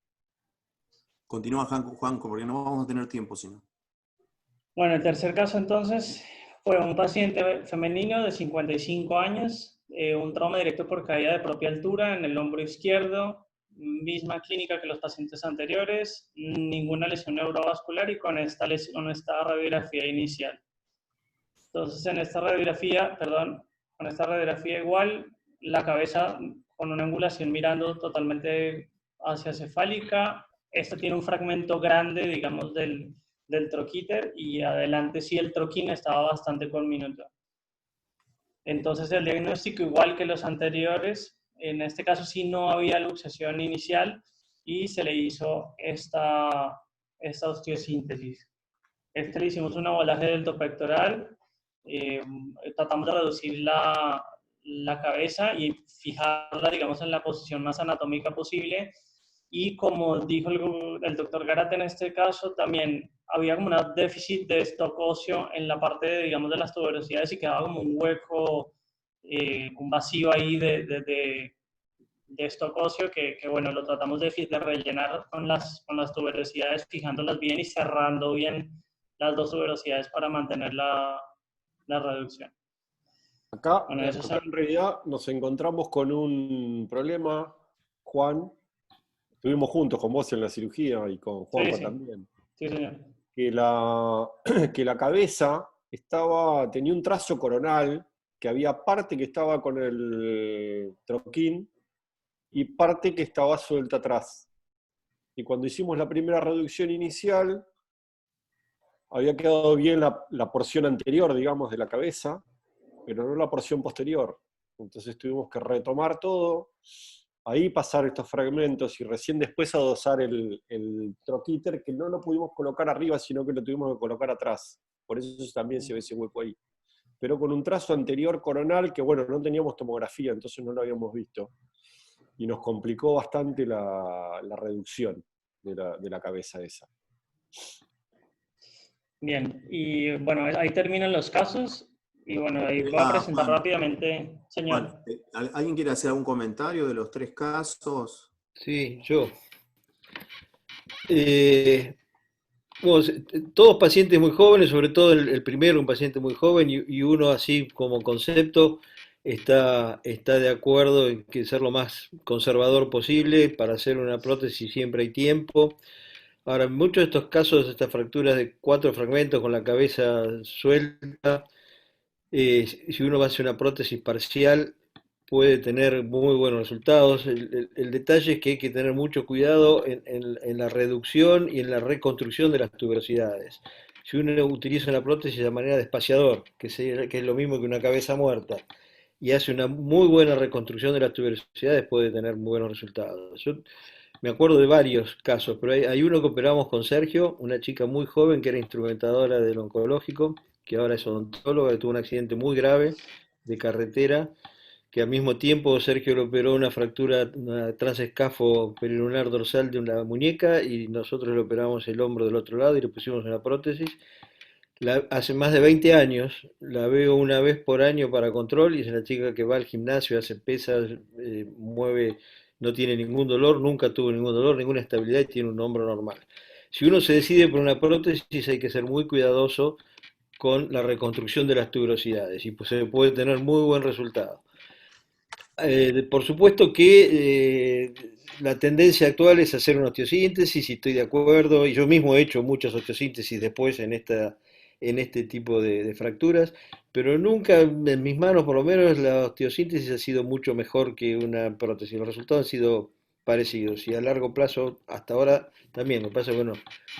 Continúa, Juan, porque no vamos a tener tiempo, sino. Bueno, el tercer caso entonces fue un paciente femenino de 55 años, un trauma directo por caída de propia altura en el hombro izquierdo, misma clínica que los pacientes anteriores, ninguna lesión neurovascular, y con esta radiografía inicial. Entonces, con esta radiografía igual, la cabeza con una angulación mirando totalmente hacia cefálica. Esto tiene un fragmento grande, digamos, del troquíter, y adelante sí el troquín estaba bastante conminuto. Entonces el diagnóstico, igual que los anteriores, en este caso sí no había luxación inicial y se le hizo esta osteosíntesis. Le hicimos un abordaje deltopectoral, tratamos de reducir la cabeza y fijarla, digamos, en la posición más anatómica posible. Y como dijo el doctor Garate en este caso, también había como un déficit de stock óseo en la parte, digamos, de las tuberosidades y quedaba como un hueco, un vacío ahí de stock óseo que, bueno, lo tratamos de rellenar con las tuberosidades, fijándolas bien y cerrando bien las dos tuberosidades para mantener la reducción. Acá, Bueno, eso acá en realidad nos encontramos con un problema, Juan. Estuvimos juntos con vos en la cirugía y con Juanpa sí. también. Sí, señor. Que la cabeza tenía un trazo coronal, que había parte que estaba con el troquín y parte que estaba suelta atrás. Y cuando hicimos la primera reducción inicial, había quedado bien la porción anterior, digamos, de la cabeza, pero no la porción posterior. Entonces tuvimos que retomar todo, ahí pasar estos fragmentos y recién después adosar el troquíter, que no lo pudimos colocar arriba, sino que lo tuvimos que colocar atrás. Por eso también se ve ese hueco ahí. Pero con un trazo anterior coronal que, bueno, no teníamos tomografía, entonces no lo habíamos visto. Y nos complicó bastante la reducción de la cabeza esa. Bien, y bueno, ahí terminan los casos. Y bueno, ahí voy a presentar Juan, rápidamente, señor. Juan, ¿alguien quiere hacer algún comentario de los 3 casos? Sí, yo. Bueno, todos pacientes muy jóvenes, sobre todo el primero, un paciente muy joven, y uno así como concepto está de acuerdo en que ser lo más conservador posible. Para hacer una prótesis siempre hay tiempo. Ahora, en muchos de estos casos, estas fracturas de 4 fragmentos con la cabeza suelta, si uno va a hacer una prótesis parcial, puede tener muy buenos resultados. El detalle es que hay que tener mucho cuidado en la reducción y en la reconstrucción de las tuberosidades. Si uno utiliza una prótesis de manera de espaciador, que es lo mismo que una cabeza muerta, y hace una muy buena reconstrucción de las tuberosidades, puede tener muy buenos resultados. Yo me acuerdo de varios casos, pero hay uno que operamos con Sergio, una chica muy joven que era instrumentadora del oncológico, que ahora es odontóloga, que tuvo un accidente muy grave de carretera, que al mismo tiempo Sergio le operó una fractura, una transescafo perilunar dorsal de una muñeca, y nosotros le operamos el hombro del otro lado y le pusimos una prótesis. Hace más de 20 años, la veo una vez por año para control, y es una chica que va al gimnasio, hace pesas, mueve, no tiene ningún dolor, nunca tuvo ningún dolor, ninguna estabilidad, y tiene un hombro normal. Si uno se decide por una prótesis, hay que ser muy cuidadoso con la reconstrucción de las tuberosidades, y pues se puede tener muy buen resultado. Por supuesto que la tendencia actual es hacer una osteosíntesis, y estoy de acuerdo, y yo mismo he hecho muchas osteosíntesis después en este tipo de fracturas, pero nunca en mis manos, por lo menos, la osteosíntesis ha sido mucho mejor que una prótesis. Los resultados han sido parecidos, y a largo plazo, hasta ahora también. Lo que pasa es que, bueno,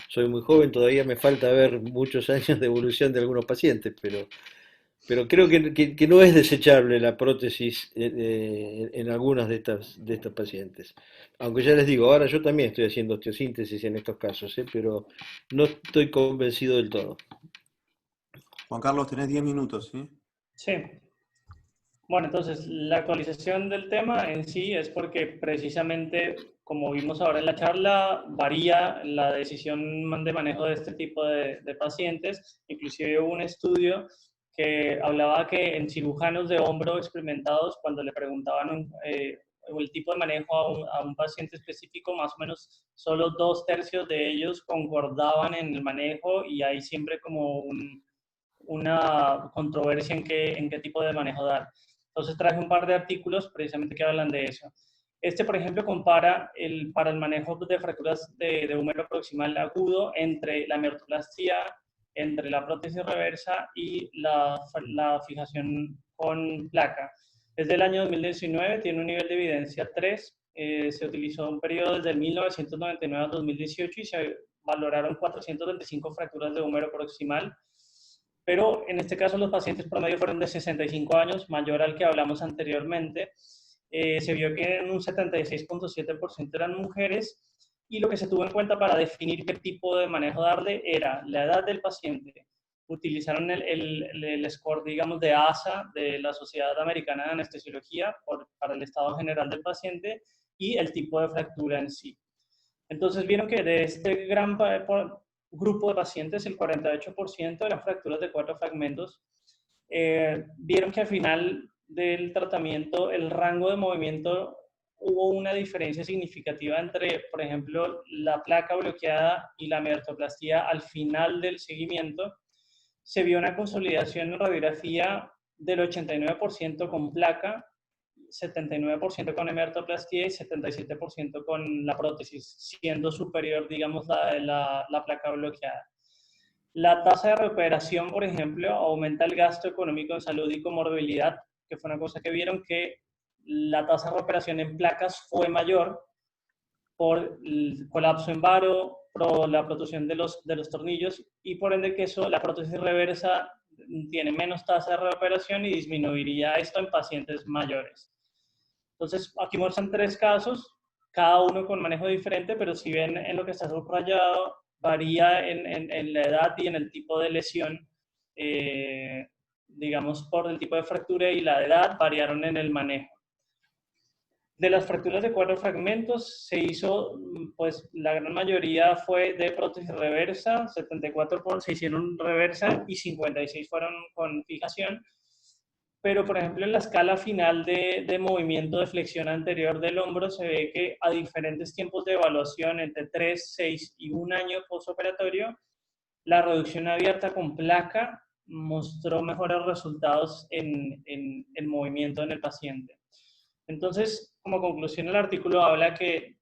soy muy joven, todavía me falta ver muchos años de evolución de algunos pacientes, pero creo que no es desechable la prótesis en algunas de estas pacientes. Aunque ya les digo, ahora yo también estoy haciendo osteosíntesis en estos casos, pero no estoy convencido del todo. Juan Carlos, tenés 10 minutos, ¿sí? Sí. Bueno, entonces la actualización del tema en sí es porque precisamente, como vimos ahora en la charla, varía la decisión de manejo de este tipo de pacientes. Inclusive hubo un estudio que hablaba que en cirujanos de hombro experimentados, cuando le preguntaban el tipo de manejo a un paciente específico, más o menos solo 2/3 de ellos concordaban en el manejo, y hay siempre como una controversia en qué tipo de manejo dar. Entonces traje un par de artículos precisamente que hablan de eso. Este, por ejemplo, compara para el manejo de fracturas de húmero proximal agudo entre la miortoplastia, entre la prótesis reversa y la fijación con placa. Desde el año 2019 tiene un nivel de evidencia 3. Se utilizó un periodo desde el 1999 a 2018 y se valoraron 425 fracturas de húmero proximal. Pero en este caso los pacientes promedio fueron de 65 años, mayor al que hablamos anteriormente, se vio que en un 76.7% eran mujeres, y lo que se tuvo en cuenta para definir qué tipo de manejo darle era la edad del paciente. Utilizaron el score, digamos, de ASA, de la Sociedad Americana de Anestesiología, para el estado general del paciente, y el tipo de fractura en sí. Entonces vieron que de este gran grupo de pacientes, el 48% eran fracturas de 4 fragmentos. Vieron que al final del tratamiento el rango de movimiento hubo una diferencia significativa entre, por ejemplo, la placa bloqueada y la medartoplastía al final del seguimiento. Se vio una consolidación en radiografía del 89% con placa, 79% con hemertoplastía y 77% con la prótesis, siendo superior, digamos, la placa bloqueada. La tasa de recuperación, por ejemplo, aumenta el gasto económico en salud y comorbilidad, que fue una cosa que vieron, que la tasa de recuperación en placas fue mayor por el colapso en varo, por la protrusión de los tornillos, y por ende que eso, la prótesis reversa tiene menos tasa de recuperación y disminuiría esto en pacientes mayores. Entonces, aquí muestran 3 casos, cada uno con manejo diferente, pero si ven en lo que está subrayado, varía en la edad y en el tipo de lesión, digamos, por el tipo de fractura y la edad, variaron en el manejo. De las fracturas de 4 fragmentos, se hizo, pues la gran mayoría fue de prótesis reversa, 74 se hicieron reversa y 56 fueron con fijación. Pero, por ejemplo, en la escala final de movimiento de flexión anterior del hombro, se ve que a diferentes tiempos de evaluación, entre 3, 6 y 1 año postoperatorio, la reducción abierta con placa mostró mejores resultados en movimiento en el paciente. Entonces, como conclusión, el artículo habla que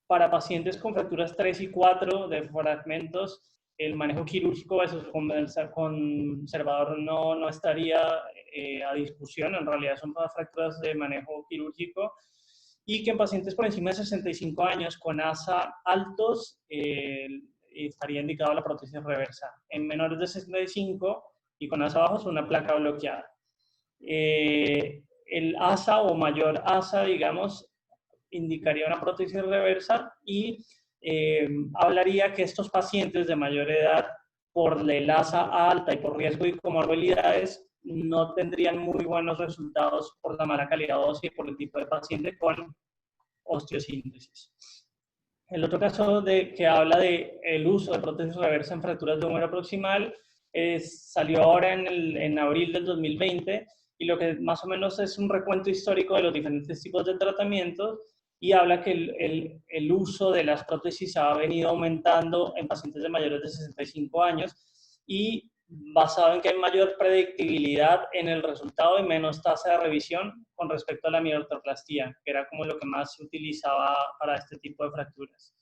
para pacientes con fracturas 3 y 4 de fragmentos, el manejo quirúrgico versus conservador no estaría a discusión. En realidad son fracturas de manejo quirúrgico, y que en pacientes por encima de 65 años con ASA altos estaría indicado la prótesis reversa. En menores de 65 y con ASA bajos, una placa bloqueada. El ASA o mayor ASA, digamos, indicaría una prótesis reversa, y hablaría que estos pacientes de mayor edad, por el ASA alta y por riesgo y comorbilidades, no tendrían muy buenos resultados por la mala calidad ósea y por el tipo de paciente con osteosíntesis. El otro caso que habla del uso de prótesis reversa en fracturas de húmero proximal salió ahora en abril del 2020, y lo que más o menos es un recuento histórico de los diferentes tipos de tratamientos, y habla que el uso de las prótesis ha venido aumentando en pacientes de mayores de 65 años, y basado en que hay mayor predictibilidad en el resultado y menos tasa de revisión con respecto a la mioartroplastía, que era como lo que más se utilizaba para este tipo de fracturas.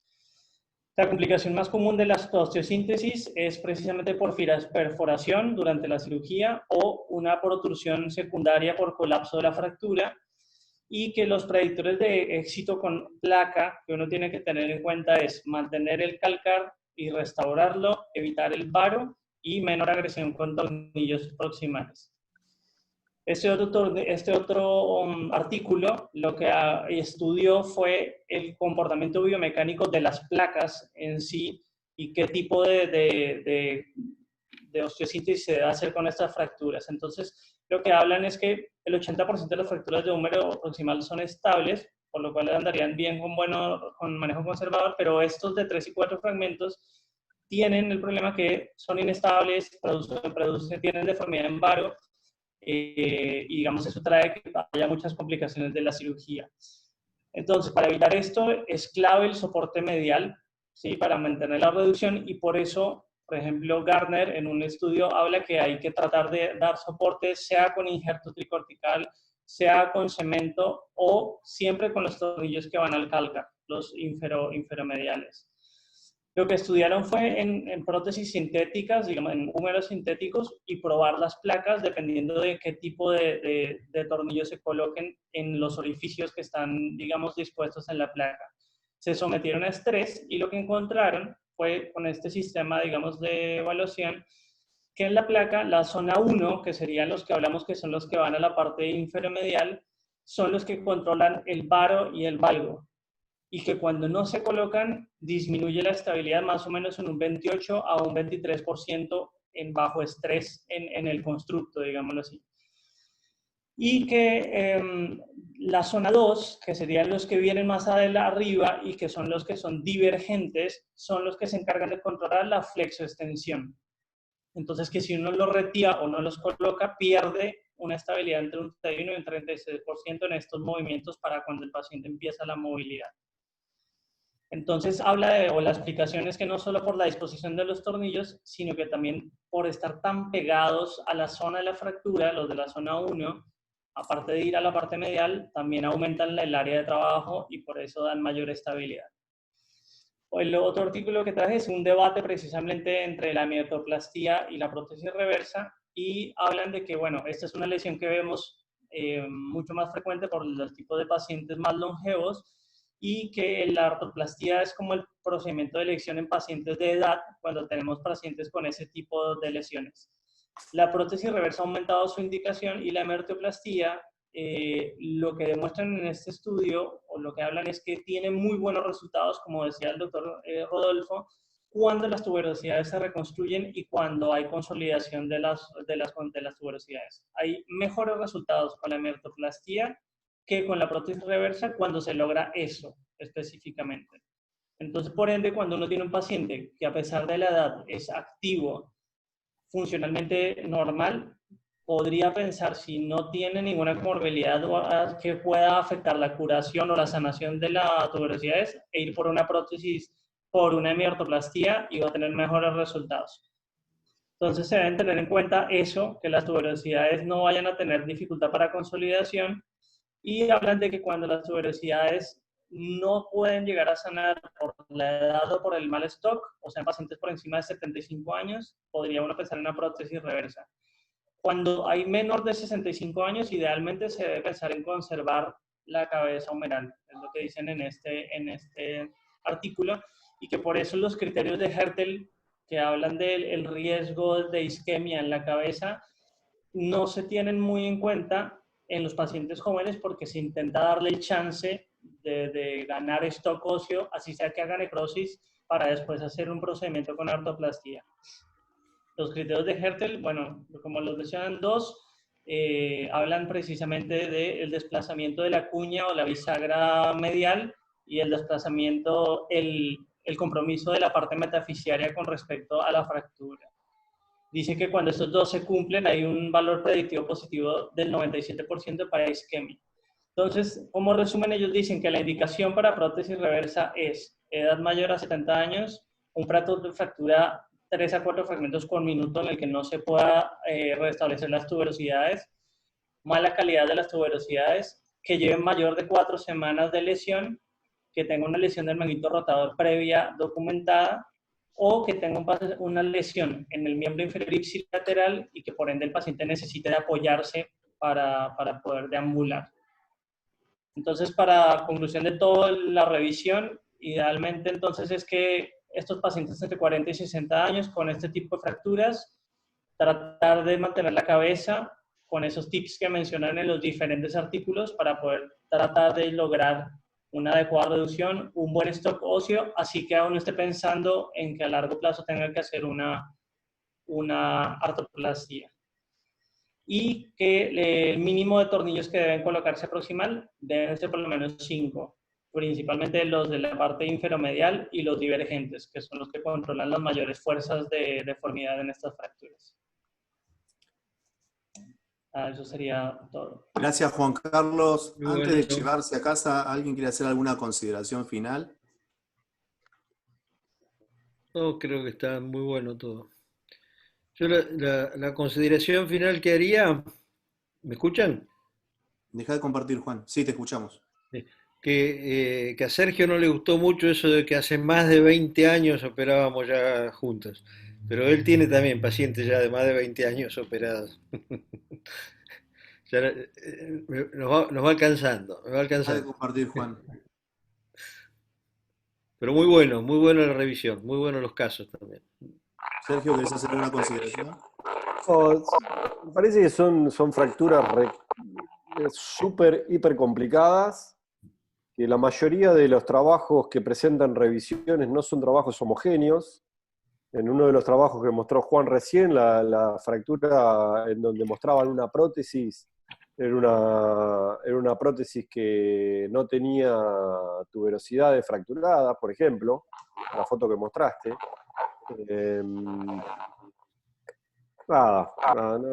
La complicación más común de la osteosíntesis es precisamente por perforación durante la cirugía o una protrusión secundaria por colapso de la fractura, y que los predictores de éxito con placa que uno tiene que tener en cuenta es mantener el calcar y restaurarlo, evitar el varo y menor agresión con tornillos proximales. Este otro artículo lo que estudió fue el comportamiento biomecánico de las placas en sí y qué tipo de osteosíntesis se debe hacer con estas fracturas. Entonces, lo que hablan es que el 80% de las fracturas de húmero proximal son estables, por lo cual andarían bien con manejo conservador, pero estos de 3 y 4 fragmentos tienen el problema que son inestables, tienen deformidad en varo, y digamos eso trae que haya muchas complicaciones de la cirugía. Entonces, para evitar esto es clave el soporte medial, ¿sí? Para mantener la reducción, y por eso, por ejemplo, Gardner en un estudio habla que hay que tratar de dar soporte sea con injerto tricortical, sea con cemento o siempre con los tornillos que van al calcar, los inferomediales. Lo que estudiaron fue en prótesis sintéticas, digamos, en húmeros sintéticos, y probar las placas dependiendo de qué tipo de tornillos se coloquen en los orificios que están, digamos, dispuestos en la placa. Se sometieron a estrés y lo que encontraron fue con este sistema, digamos, de evaluación, que en la placa, la zona 1, que serían los que hablamos que son los que van a la parte inferomedial, son los que controlan el varo y el valgo, y que cuando no se colocan disminuye la estabilidad más o menos en un 28 a un 23% en bajo estrés en el constructo, digámoslo así. Y que la zona 2, que serían los que vienen más arriba y que son los que son divergentes, son los que se encargan de controlar la flexoextensión. Entonces, que si uno los retira o no los coloca, pierde una estabilidad entre un 31 y un 36% en estos movimientos para cuando el paciente empieza la movilidad. Entonces, o la explicación es que no solo por la disposición de los tornillos, sino que también por estar tan pegados a la zona de la fractura, los de la zona 1, aparte de ir a la parte medial, también aumentan el área de trabajo y por eso dan mayor estabilidad. El otro artículo que traje es un debate precisamente entre la miotoplastía y la prótesis reversa, y hablan de que, bueno, esta es una lesión que vemos mucho más frecuente por los tipos de pacientes más longevos, y que la artroplastía es como el procedimiento de elección en pacientes de edad cuando tenemos pacientes con ese tipo de lesiones. La prótesis reversa ha aumentado su indicación y la hemertoplastía, lo que demuestran en este estudio, o lo que hablan es que tiene muy buenos resultados, como decía el doctor Rodolfo, cuando las tuberosidades se reconstruyen y cuando hay consolidación de las tuberosidades. Hay mejores resultados con la hemertoplastía que con la prótesis reversa cuando se logra eso específicamente. Entonces, por ende, cuando uno tiene un paciente que a pesar de la edad es activo, funcionalmente normal, podría pensar, si no tiene ninguna comorbilidad que pueda afectar la curación o la sanación de las tuberosidades, e ir por una prótesis, por una hemiartroplastía, y va a tener mejores resultados. Entonces se deben tener en cuenta eso, que las tuberosidades no vayan a tener dificultad para consolidación, y hablan de que cuando las tuberosidades no pueden llegar a sanar por la edad o por el mal stock, o sea, en pacientes por encima de 75 años, podría uno pensar en una prótesis reversa. Cuando hay menor de 65 años, idealmente se debe pensar en conservar la cabeza humeral, es lo que dicen en este artículo, y que por eso los criterios de Hertel, que hablan del riesgo de isquemia en la cabeza, no se tienen muy en cuenta en los pacientes jóvenes, porque se intenta darle el chance de ganar stock óseo, así sea que haga necrosis, para después hacer un procedimiento con artroplastía. Los criterios de Hertel, bueno, como los mencionan dos, hablan precisamente del desplazamiento de la cuña o la bisagra medial y el desplazamiento, el compromiso de la parte metafisiaria con respecto a la fractura. Dice que cuando estos dos se cumplen hay un valor predictivo positivo del 97% para isquemia. Entonces, como resumen, ellos dicen que la indicación para prótesis reversa es edad mayor a 70 años, un frato de fractura 3 a 4 fragmentos por minuto en el que no se pueda restablecer las tuberosidades, mala calidad de las tuberosidades, que lleven mayor de 4 semanas de lesión, que tenga una lesión del manguito rotador previa documentada, o que tenga una lesión en el miembro inferior ipsilateral y que por ende el paciente necesite de apoyarse para poder deambular. Entonces, para conclusión de toda la revisión, idealmente entonces es que estos pacientes entre 40 y 60 años con este tipo de fracturas, tratar de mantener la cabeza con esos tips que mencionan en los diferentes artículos para poder tratar de lograr una adecuada reducción, un buen stock óseo, así que aún no esté pensando en que a largo plazo tenga que hacer una artroplastía. Y que el mínimo de tornillos que deben colocarse proximal deben ser por lo menos 5, principalmente los de la parte inferomedial y los divergentes, que son los que controlan las mayores fuerzas de deformidad en estas fracturas. Eso sería todo. Gracias, Juan Carlos. Muy Antes de bueno. llevarse a casa, ¿alguien quiere hacer alguna consideración final? No, creo que está muy bueno todo. Yo la consideración final que haría, ¿me escuchan? Deja de compartir, Juan. Sí, te escuchamos. Que a Sergio no le gustó mucho eso de que hace más de 20 años operábamos ya juntos. Pero él tiene también pacientes ya de más de 20 años operados. Ya, nos va alcanzando, me va Deja de alcanzando. compartir, Juan. Pero muy buena la revisión, muy buenos los casos también. Sergio, ¿querés hacer una consideración? Me parece que son fracturas súper, hiper complicadas, que la mayoría de los trabajos que presentan revisiones no son trabajos homogéneos. En uno de los trabajos que mostró Juan recién, la fractura en donde mostraban una prótesis, era una prótesis que no tenía tuberosidades fracturadas, por ejemplo, la foto que mostraste. Nada,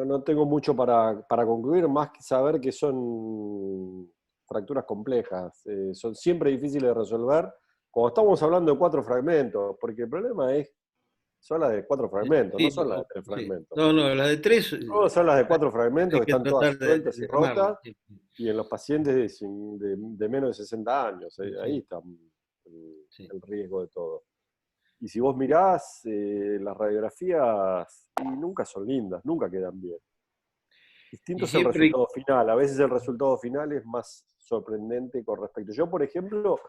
no tengo mucho para concluir, más que saber que son fracturas complejas, son siempre difíciles de resolver cuando estamos hablando de 4 fragmentos, porque el problema son las de 4 fragmentos, Sí, no son las de 3 sí. fragmentos. No, las de 3 Todas son las de 4 fragmentos hay que que están todas tratar sueltas y de armarlas. rotas, Sí. y en los pacientes de menos de 60 años, ahí está Sí. el riesgo de todo. Y si vos mirás las radiografías, y nunca son lindas, nunca quedan bien. Distinto es el siempre- resultado final. A veces el resultado final es más sorprendente con respecto. Yo, por ejemplo,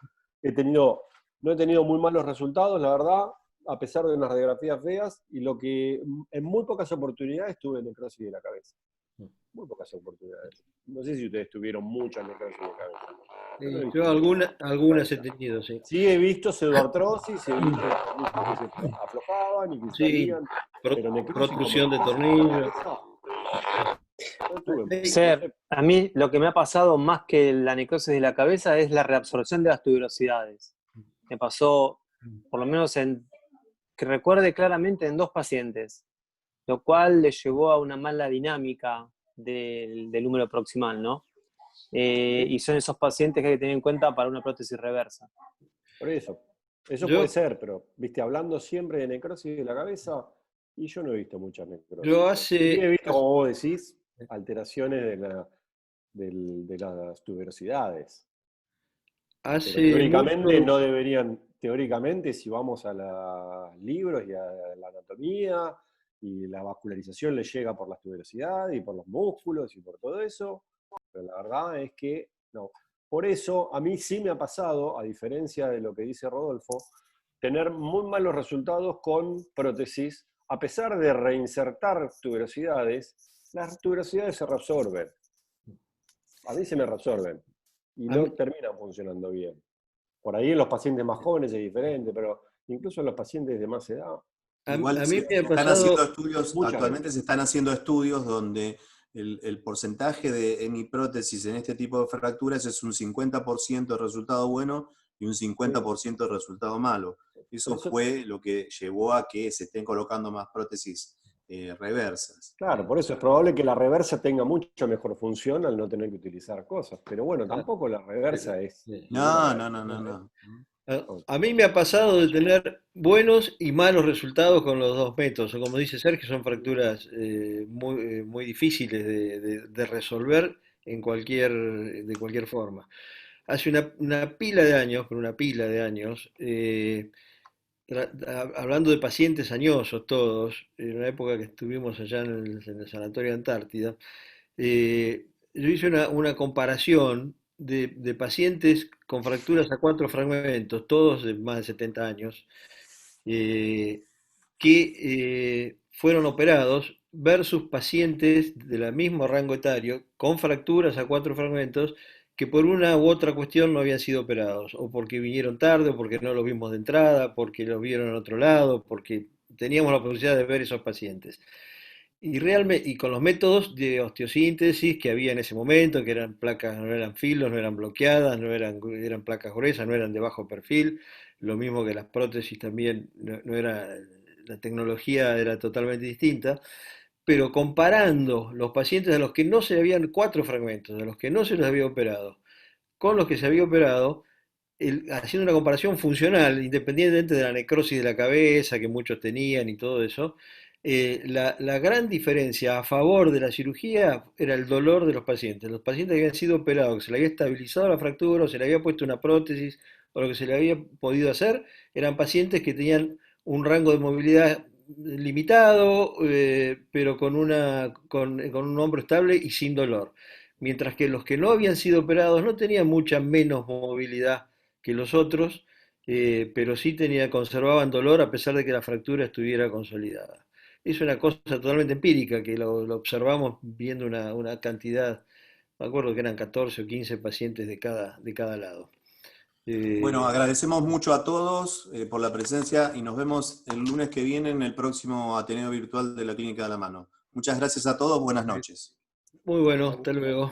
no he tenido muy malos resultados, la verdad, a pesar de unas radiografías feas, y lo que en muy pocas oportunidades tuve necrosis de la cabeza. Muy pocas oportunidades. No sé si ustedes tuvieron muchas necrosis de cabeza. Yo no he visto Yo muchas. algunas he tenido, sí. Sí he visto pseudoartrosis, he visto que se aflojaban y que Sí, salían, pero necrosis protrusión de como tornillo. no tuve. Ser, a mí lo que me ha pasado más que la necrosis de la cabeza es la reabsorción de las tuberosidades. Me pasó, por lo menos que recuerde claramente, en 2 pacientes, lo cual le llevó a una mala dinámica del húmero proximal, ¿no? Y son esos pacientes que hay que tener en cuenta para una prótesis reversa. Por eso Yo- puede ser, pero, viste, hablando siempre de necrosis de la cabeza, y yo no he visto muchas necrosis. Yo Sí he visto, hace, como vos decís, alteraciones de las tuberosidades. Pero hace teóricamente mucho, no deberían, teóricamente si vamos a los libros y a la anatomía, y la vascularización le llega por las tuberosidades y por los músculos y por todo eso, pero la verdad es que no. Por eso a mí sí me ha pasado, a diferencia de lo que dice Rodolfo, tener muy malos resultados con prótesis, a pesar de reinsertar tuberosidades, las tuberosidades se reabsorben. A mí se me reabsorben y A no mí- terminan funcionando bien. Por ahí en los pacientes más jóvenes es diferente, pero incluso en los pacientes de más edad. Igual a se mí me ha están haciendo pasado, estudios, Muchas actualmente veces. se están haciendo estudios donde el porcentaje de hemiprótesis en este tipo de fracturas es un 50% de resultado bueno y un 50% de resultado malo. Eso Por eso- fue lo que llevó a que se estén colocando más prótesis reversas. Claro, por eso es probable que la reversa tenga mucho mejor función al no tener que utilizar cosas. Pero bueno, Claro. tampoco la reversa es. Sí. No. A mí me ha pasado de tener buenos y malos resultados con los 2 métodos. Como dice Sergio, son fracturas muy difíciles de resolver de cualquier forma. Hace una pila de años, hablando de pacientes añosos todos, en una época que estuvimos allá en el Sanatorio Antártida, yo hice una comparación de pacientes con fracturas a 4 fragmentos, todos de más de 70 años, eh, que fueron operados versus pacientes del mismo rango etario con fracturas a 4 fragmentos que por una u otra cuestión no habían sido operados, o porque vinieron tarde, o porque no los vimos de entrada, porque los vieron en otro lado, porque teníamos la posibilidad de ver esos pacientes. Y con los métodos de osteosíntesis que había en ese momento, que eran placas, no eran filos, no eran bloqueadas, eran placas gruesas, no eran de bajo perfil, lo mismo que las prótesis también, no era, la tecnología era totalmente distinta, pero comparando los pacientes a los que no se habían 4 fragmentos, a los que no se les había operado, con los que se había operado, haciendo una comparación funcional, independientemente de la necrosis de la cabeza que muchos tenían y todo eso, la gran diferencia a favor de la cirugía era el dolor de los pacientes. Los pacientes que habían sido operados, que se le había estabilizado la fractura, o se le había puesto una prótesis, o lo que se le había podido hacer, eran pacientes que tenían un rango de movilidad limitado, pero con un hombro estable y sin dolor. Mientras que los que no habían sido operados no tenían mucha menos movilidad que los otros, pero sí conservaban dolor a pesar de que la fractura estuviera consolidada. Es una cosa totalmente empírica que lo observamos viendo una cantidad, me acuerdo que eran 14 o 15 pacientes de cada lado. Bueno, agradecemos mucho a todos por la presencia y nos vemos el lunes que viene en el próximo Ateneo Virtual de la Clínica de la Mano. Muchas gracias a todos, buenas noches. Muy bueno, hasta luego.